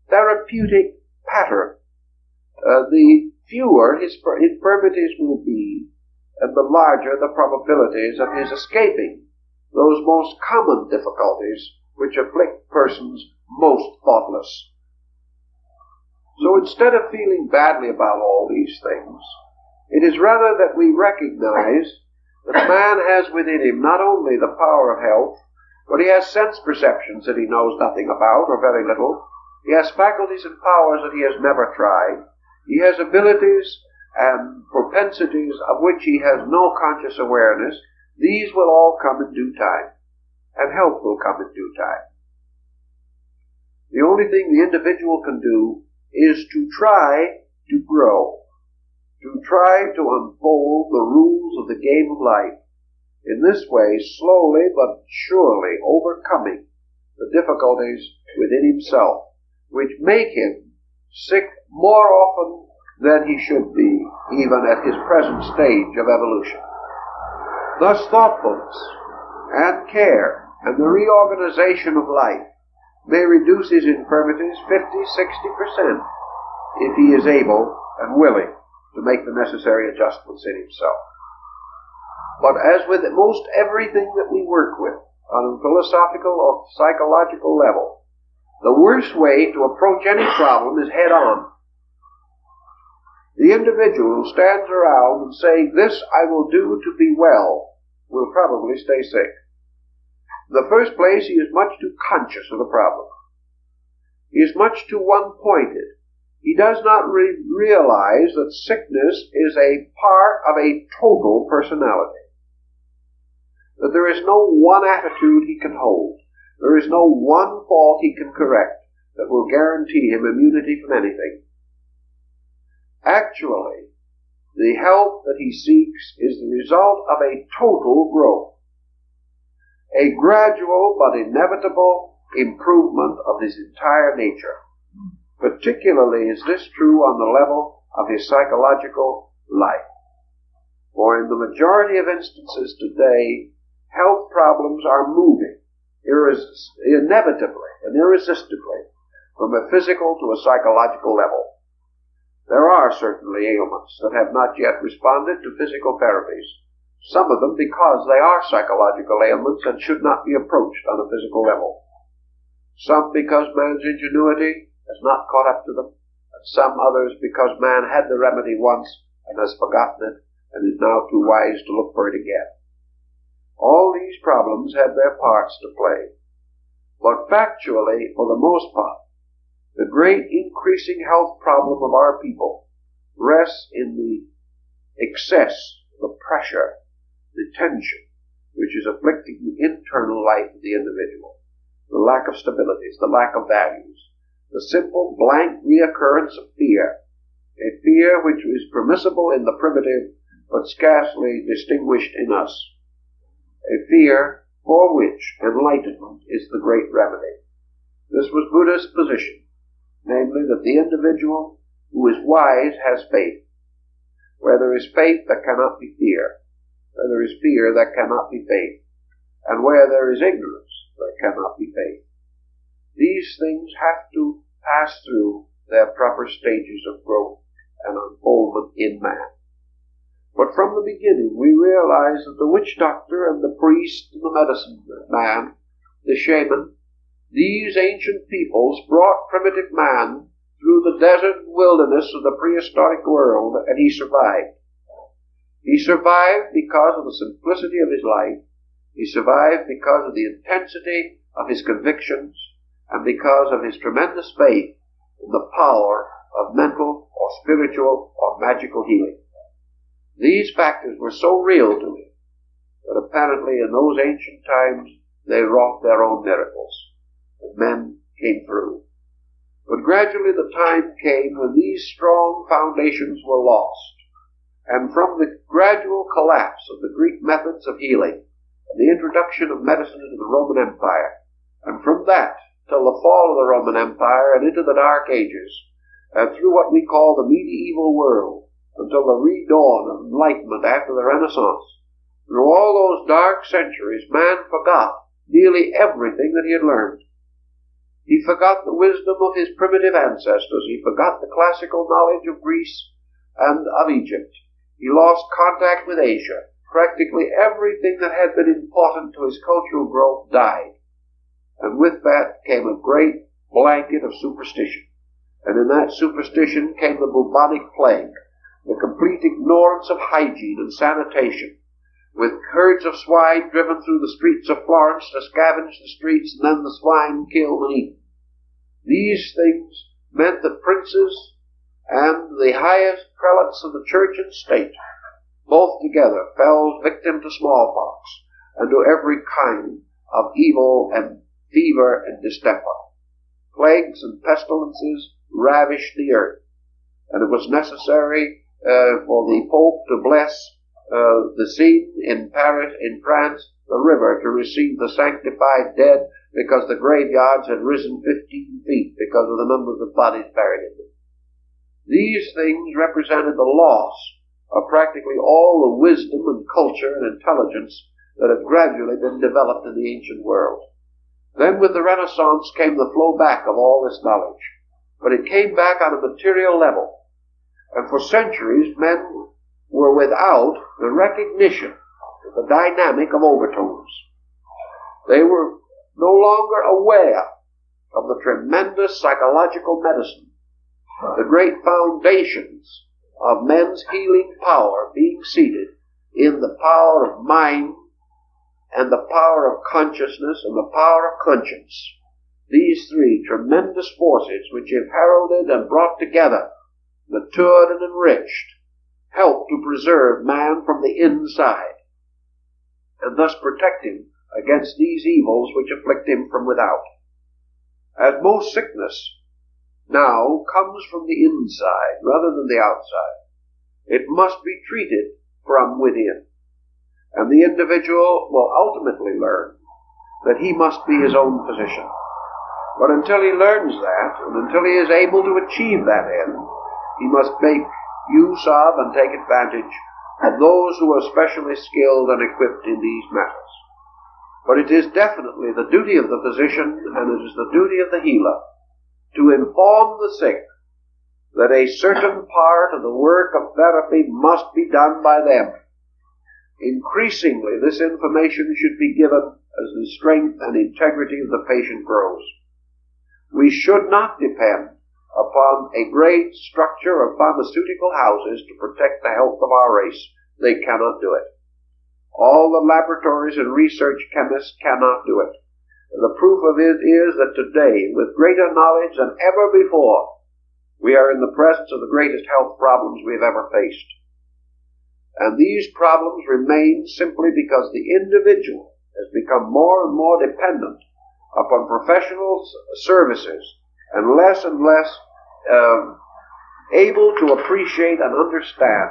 therapeutic pattern, the fewer his infirmities will be, and the larger the probabilities of his escaping those most common difficulties which afflict persons most thoughtless. So instead of feeling badly about all these things, it is rather that we recognize that man has within him not only the power of health, but he has sense perceptions that he knows nothing about, or very little. He has faculties and powers that he has never tried. He has abilities and propensities of which he has no conscious awareness. These will all come in due time, and health will come in due time. The only thing the individual can do is to try to grow, to try to unfold the rules of the game of life, in this way slowly but surely overcoming the difficulties within himself, which make him sick more often than he should be, even at his present stage of evolution. Thus thoughtfulness and care and the reorganization of life may reduce his infirmities 50-60% if he is able and willing to make the necessary adjustments in himself. But as with most everything that we work with on a philosophical or psychological level, the worst way to approach any problem is head-on. The individual who stands around and saying, "This I will do to be well," will probably stay sick. In the first place, he is much too conscious of the problem. He is much too one-pointed. He does not realize that sickness is a part of a total personality. That there is no one attitude he can hold. There is no one fault he can correct that will guarantee him immunity from anything. Actually, the health that he seeks is the result of a total growth, a gradual but inevitable improvement of his entire nature. Particularly is this true on the level of his psychological life. For in the majority of instances today, health problems are moving inevitably and irresistibly from a physical to a psychological level. There are certainly ailments that have not yet responded to physical therapies, some of them because they are psychological ailments and should not be approached on a physical level. Some because man's ingenuity has not caught up to them, and some others because man had the remedy once and has forgotten it and is now too wise to look for it again. All these problems have their parts to play, but factually, for the most part, the great increasing health problem of our people rests in the excess, the pressure, the tension, which is afflicting the internal life of the individual, the lack of stabilities, the lack of values, the simple blank reoccurrence of fear, a fear which is permissible in the primitive but scarcely distinguished in us, a fear for which enlightenment is the great remedy. This was Buddha's position, namely that the individual who is wise has faith. Where there is faith, there cannot be fear. Where there is fear, there cannot be faith. And where there is ignorance, there cannot be faith. These things have to pass through their proper stages of growth and unfoldment in man. But from the beginning, we realize that the witch doctor and the priest and the medicine man, the shaman, these ancient peoples brought primitive man through the desert wilderness of the prehistoric world, and he survived. He survived because of the simplicity of his life. He survived because of the intensity of his convictions and because of his tremendous faith in the power of mental or spiritual or magical healing. These factors were so real to him that apparently in those ancient times they wrought their own miracles, and men came through. But gradually the time came when these strong foundations were lost, and from the gradual collapse of the Greek methods of healing and the introduction of medicine into the Roman Empire, and from that till the fall of the Roman Empire and into the Dark Ages, and through what we call the medieval world, until the redawn of enlightenment after the Renaissance, through all those dark centuries, man forgot nearly everything that he had learned. He forgot the wisdom of his primitive ancestors. He forgot the classical knowledge of Greece and of Egypt. He lost contact with Asia. Practically everything that had been important to his cultural growth died. And with that came a great blanket of superstition. And in that superstition came the bubonic plague, the complete ignorance of hygiene and sanitation, with herds of swine driven through the streets of Florence to scavenge the streets and then the swine killed and eaten. These things meant that princes and the highest prelates of the church and state, both together, fell victim to smallpox and to every kind of evil and fever and distemper. Plagues and pestilences ravished the earth. and it was necessary for the Pope to bless the scene in Paris, in France, the river, to receive the sanctified dead, because the graveyards had risen 15 feet because of the numbers of bodies buried in them. These things represented the loss of practically all the wisdom and culture and intelligence that had gradually been developed in the ancient world. Then with the Renaissance came the flow back of all this knowledge, but it came back on a material level. And for centuries, men were without the recognition of the dynamic of overtones. They were no longer aware of the tremendous psychological medicine, the great foundations of men's healing power being seated in the power of mind and the power of consciousness and the power of conscience. These three tremendous forces which have heralded and brought together, matured and enriched, help to preserve man from the inside, and thus protect him against these evils which afflict him from without. As most sickness now comes from the inside rather than the outside, it must be treated from within. And the individual will ultimately learn that he must be his own physician. But until he learns that, and until he is able to achieve that end, he must make use of and take advantage of those who are specially skilled and equipped in these matters. But it is definitely the duty of the physician, and it is the duty of the healer, to inform the sick that a certain part of the work of therapy must be done by them. Increasingly, this information should be given as the strength and integrity of the patient grows. We should not depend upon a great structure of pharmaceutical houses to protect the health of our race. They cannot do it. All the laboratories and research chemists cannot do it. And the proof of it is that today, with greater knowledge than ever before, we are in the presence of the greatest health problems we have ever faced. And these problems remain simply because the individual has become more and more dependent upon professional services and less able to appreciate and understand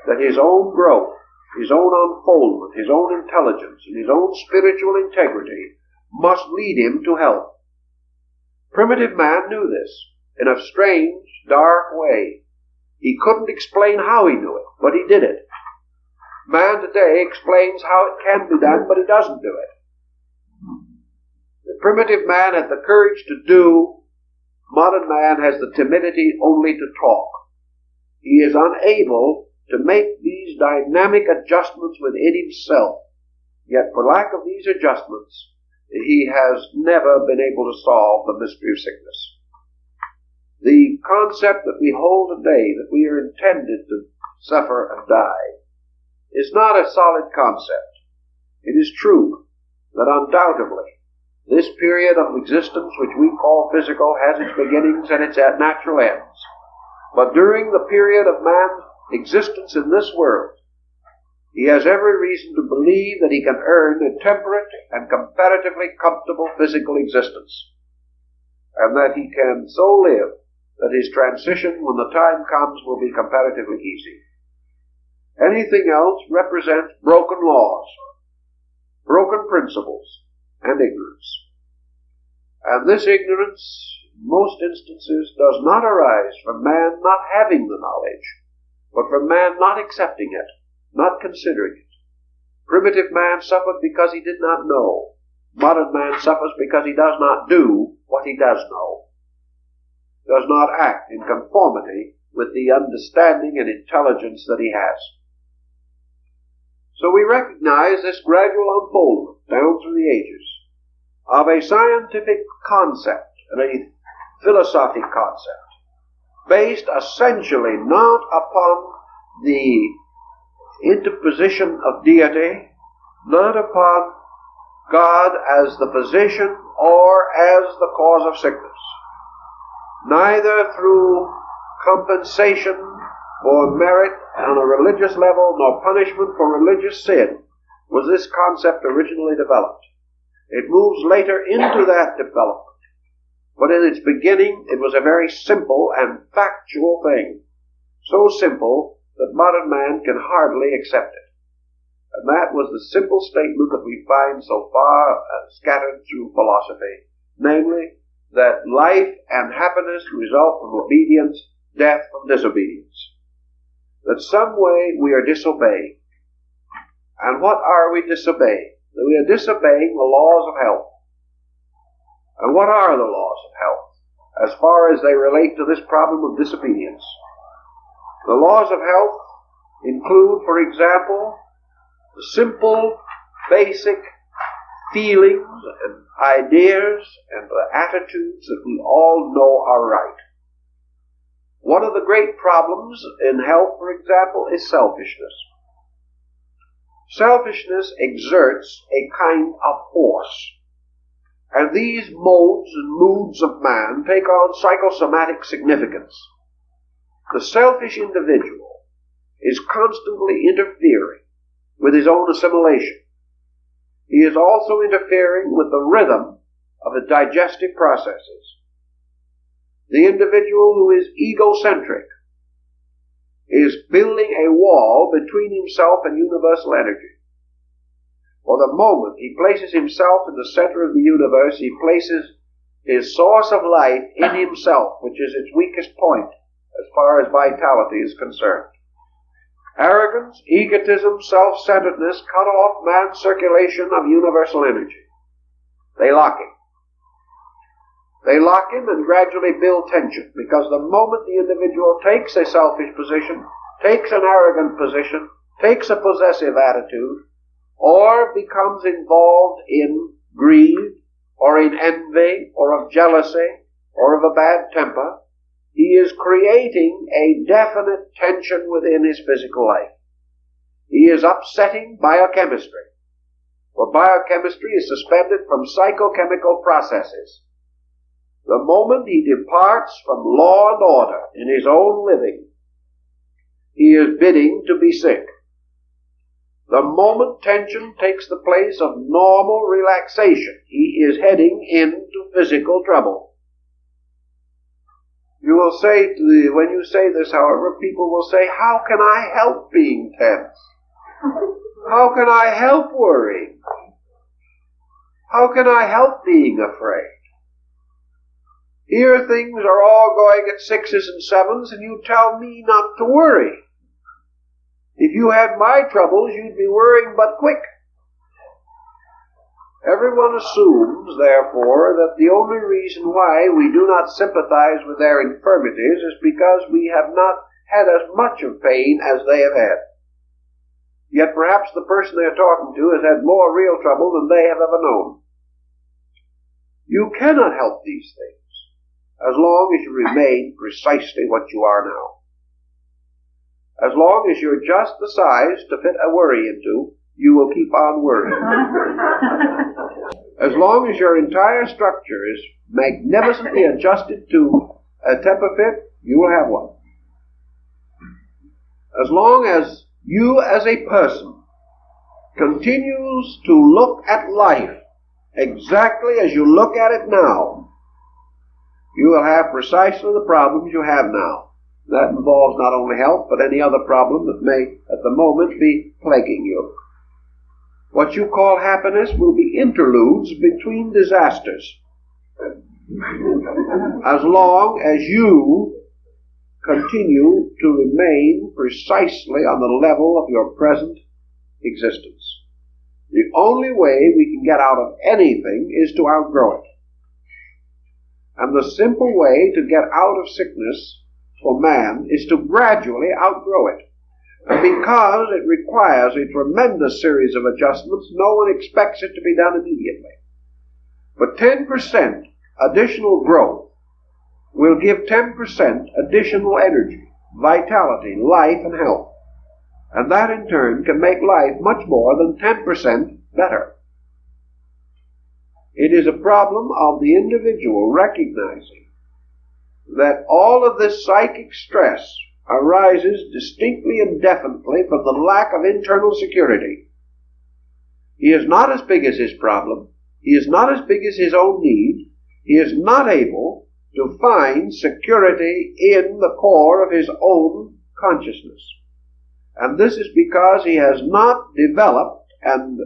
that his own growth, his own unfoldment, his own intelligence, and his own spiritual integrity must lead him to health. Primitive man knew this in a strange, dark way. He couldn't explain how he knew it, but he did it. Man today explains how it can be done, but he doesn't do it. The primitive man had the courage to do. Modern man has the timidity only to talk. He is unable to make these dynamic adjustments within himself. Yet for lack of these adjustments, he has never been able to solve the mystery of sickness. The concept that we hold today, that we are intended to suffer and die, is not a solid concept. It is true that undoubtedly this period of existence which we call physical has its beginnings and its natural ends. But during the period of man's existence in this world, he has every reason to believe that he can earn a temperate and comparatively comfortable physical existence, and that he can so live that his transition, when the time comes, will be comparatively easy. Anything else represents broken laws, broken principles, and ignorance. And this ignorance, in most instances, does not arise from man not having the knowledge, but from man not accepting it, not considering it. Primitive man suffered because he did not know. Modern man suffers because he does not do what he does know, does not act in conformity with the understanding and intelligence that he has. So we recognize this gradual unfoldment down through the ages of a scientific concept and a philosophic concept based essentially not upon the interposition of deity, not upon God as the physician or as the cause of sickness. Neither through compensation for merit on a religious level nor punishment for religious sin was this concept originally developed. It moves later into that development, But in its beginning, it was a very simple and factual thing. So simple that modern man can hardly accept it. And that was the simple statement that we find so far scattered through philosophy, namely, that life and happiness result from obedience, death from disobedience. That some way we are disobeying. And what are we disobeying? We are disobeying the laws of health. And what are the laws of health as far as they relate to this problem of disobedience? The laws of health include, for example, the simple, basic feelings and ideas and the attitudes that we all know are right. One of the great problems in health, for example, is selfishness. Selfishness exerts a kind of force. And these modes and moods of man take on psychosomatic significance. The selfish individual is constantly interfering with his own assimilation. He is also interfering with the rhythm of the digestive processes. The individual who is egocentric is building a wall between himself and universal energy. For the moment he places himself in the center of the universe, he places his source of life in himself, which is its weakest point as far as vitality is concerned. Arrogance, egotism, self-centeredness cut off man's circulation of universal energy. They lock him. They lock him and gradually build tension, because the moment the individual takes a selfish position, takes an arrogant position, takes a possessive attitude, or becomes involved in greed, or in envy, or of jealousy, or of a bad temper, he is creating a definite tension within his physical life. He is upsetting biochemistry, for biochemistry is suspended from psychochemical processes. The moment he departs from law and order in his own living, he is bidding to be sick. The moment tension takes the place of normal relaxation, he is heading into physical trouble. You will say, when you say this, however, people will say, how can I help being tense? How can I help worrying? How can I help being afraid? Here things are all going at 6s and 7s, and you tell me not to worry. If you had my troubles, you'd be worrying but quick. Everyone assumes, therefore, that the only reason why we do not sympathize with their infirmities is because we have not had as much of pain as they have had. Yet perhaps the person they're talking to has had more real trouble than they have ever known. You cannot help these things as long as you remain precisely what you are now. As long as you're just the size to fit a worry into, you will keep on worrying. As long as your entire structure is magnificently adjusted to a temper fit, you will have one. As long as you as a person continues to look at life exactly as you look at it now, you will have precisely the problems you have now. That involves not only health, but any other problem that may, at the moment, be plaguing you. What you call happiness will be interludes between disasters. As long as you continue to remain precisely on the level of your present existence. The only way we can get out of anything is to outgrow it. And the simple way to get out of sickness for man is to gradually outgrow it. And because it requires a tremendous series of adjustments, no one expects it to be done immediately. But 10% additional growth will give 10% additional energy, vitality, life, and health. And that in turn can make life much more than 10% better. It is a problem of the individual recognizing that all of this psychic stress arises distinctly and definitely from the lack of internal security. He is not as big as his problem. He is not as big as his own need. he is not able to find security in the core of his own consciousness. And this is because he has not developed and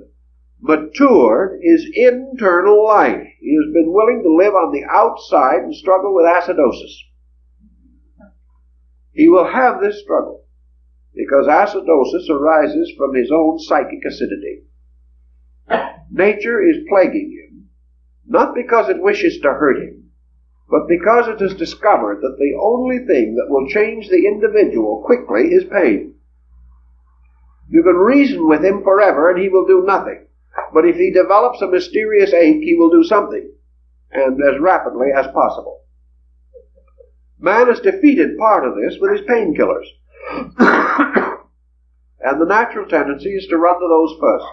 matured his internal life. He has been willing to live on the outside and struggle with acidosis. He will have this struggle because acidosis arises from his own psychic acidity. Nature is plaguing him, not because it wishes to hurt him, but because it has discovered that the only thing that will change the individual quickly is pain. You can reason with him forever and he will do nothing. But if he develops a mysterious ache, he will do something, and as rapidly as possible. Man has defeated part of this with his painkillers. And the natural tendency is to run to those first.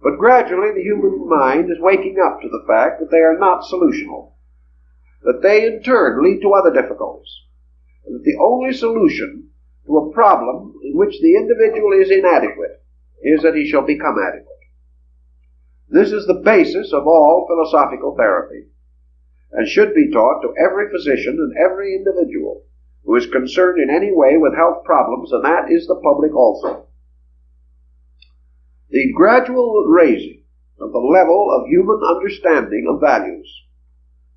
But gradually the human mind is waking up to the fact that they are not solutional, that they in turn lead to other difficulties, and that the only solution to a problem in which the individual is inadequate is that he shall become adequate. This is the basis of all philosophical therapy, and should be taught to every physician and every individual who is concerned in any way with health problems, and that is the public also. The gradual raising of the level of human understanding of values,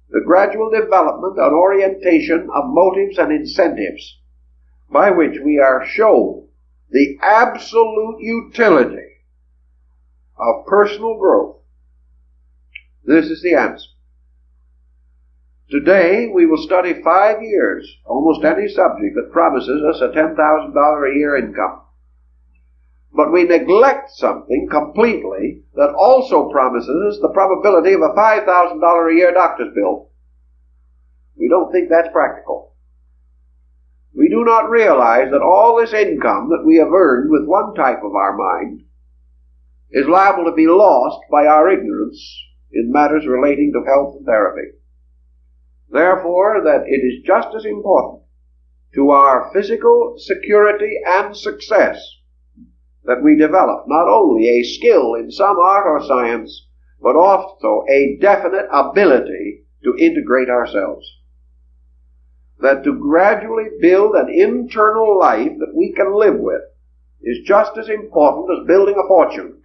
the gradual development and orientation of motives and incentives by which we are shown the absolute utility of personal growth. This is the answer. Today we will study 5 years, almost any subject that promises us a $10,000 a year income. But we neglect something completely that also promises us the probability of a $5,000 a year doctor's bill. We don't think that's practical. We do not realize that all this income that we have earned with one type of our mind is liable to be lost by our ignorance in matters relating to health and therapy. Therefore, that it is just as important to our physical security and success that we develop not only a skill in some art or science, but also a definite ability to integrate ourselves. That to gradually build an internal life that we can live with is just as important as building a fortune,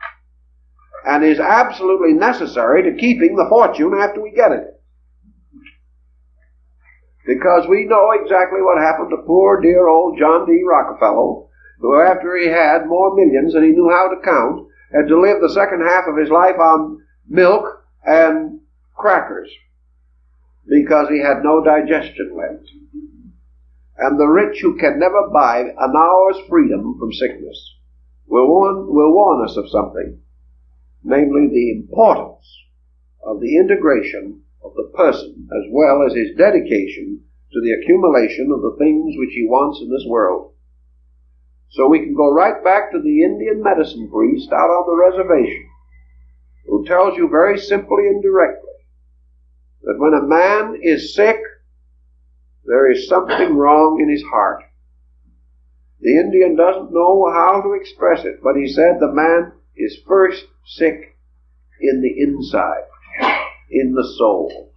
and is absolutely necessary to keeping the fortune after we get it. Because we know exactly what happened to poor dear old John D. Rockefeller, who after he had more millions than he knew how to count, had to live the second half of his life on milk and crackers, because he had no digestion left. And the rich who can never buy an hour's freedom from sickness will warn us of something, namely the importance of the integration of the person as well as his dedication to the accumulation of the things which he wants in this world. So we can go right back to the Indian medicine priest out on the reservation, who tells you very simply and directly that when a man is sick, there is something wrong in his heart. The Indian doesn't know how to express it, but he said the man is first sick in the inside, in the soul.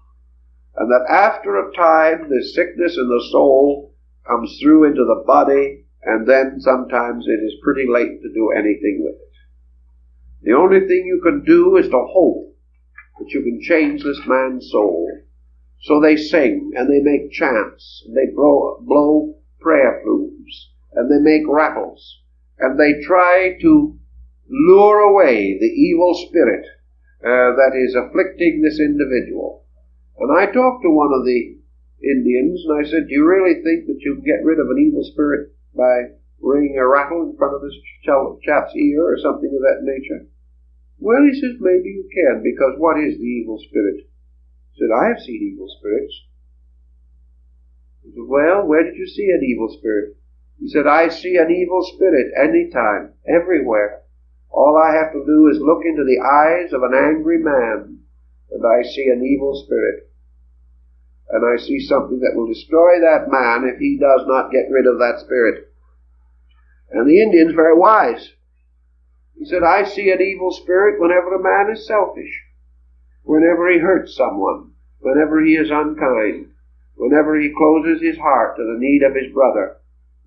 And that after a time, the sickness in the soul comes through into the body, and then sometimes it is pretty late to do anything with it. The only thing you can do is to hope that you can change this man's soul. So they sing, and they make chants, and they blow prayer plumes, and they make rattles, and they try to lure away the evil spirit that is afflicting this individual. And I talked to one of the Indians, and I said, do you really think that you can get rid of an evil spirit by ringing a rattle in front of this chap's ear or something of that nature? Well, he says, maybe you can, because what is the evil spirit? He said, I have seen evil spirits. He said, well, where did you see an evil spirit? He said, I see an evil spirit anytime, everywhere. All I have to do is look into the eyes of an angry man, and I see an evil spirit. And I see something that will destroy that man if he does not get rid of that spirit. And the Indian's very wise. He said, I see an evil spirit whenever a man is selfish, whenever he hurts someone, whenever he is unkind, whenever he closes his heart to the need of his brother,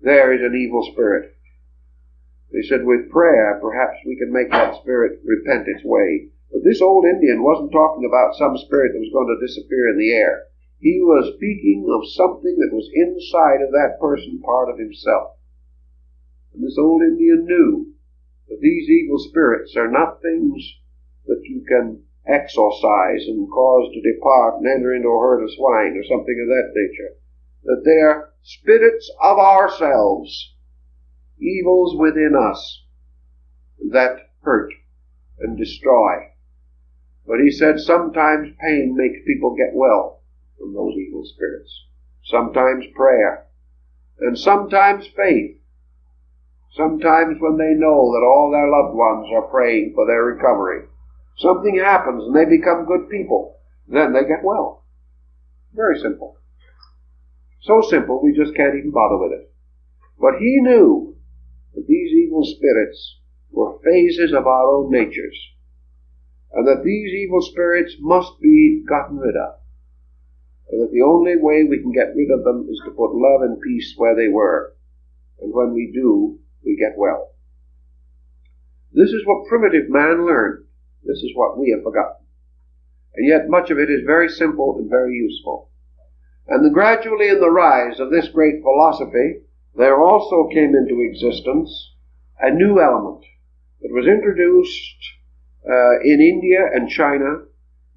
there is an evil spirit. They said with prayer, perhaps we can make that spirit repent its way. But this old Indian wasn't talking about some spirit that was going to disappear in the air. He was speaking of something that was inside of that person, part of himself. And this old Indian knew that these evil spirits are not things that you can exorcise and cause to depart and enter into a herd of swine or something of that nature. That they are spirits of ourselves, evils within us that hurt and destroy. But he said sometimes pain makes people get well from those evil spirits. Sometimes prayer. And sometimes faith. Sometimes when they know that all their loved ones are praying for their recovery. Something happens and they become good people. Then they get well. Very simple. So simple we just can't even bother with it. But he knew that these evil spirits were phases of our own natures. And that these evil spirits must be gotten rid of. And that the only way we can get rid of them is to put love and peace where they were. And when we do, we get well. This is what primitive man learned. This is what we have forgotten. And yet much of it is very simple and very useful. And gradually in the rise of this great philosophy, there also came into existence a new element that was introduced in India and China,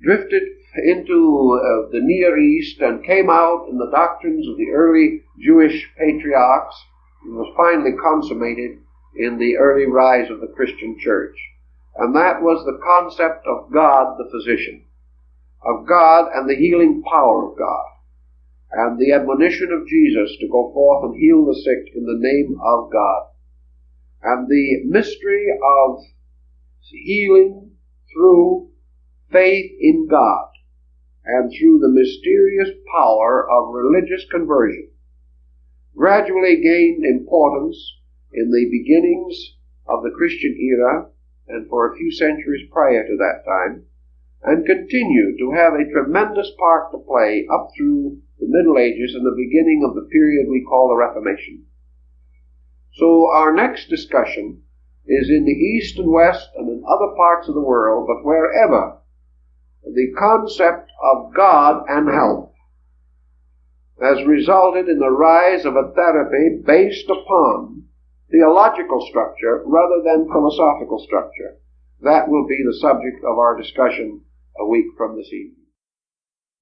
drifted into the Near East, and came out in the doctrines of the early Jewish patriarchs, and was finally consummated in the early rise of the Christian church. And that was the concept of God the physician, of God and the healing power of God, and the admonition of Jesus to go forth and heal the sick in the name of God, and the mystery of healing through faith in God and through the mysterious power of religious conversion gradually gained importance in the beginnings of the Christian era and for a few centuries prior to that time, and continued to have a tremendous part to play up through the Middle Ages and the beginning of the period we call the Reformation. So our next discussion is in the East and West and in other parts of the world, but wherever the concept of God and health has resulted in the rise of a therapy based upon theological structure rather than philosophical structure. That will be the subject of our discussion a week from this evening.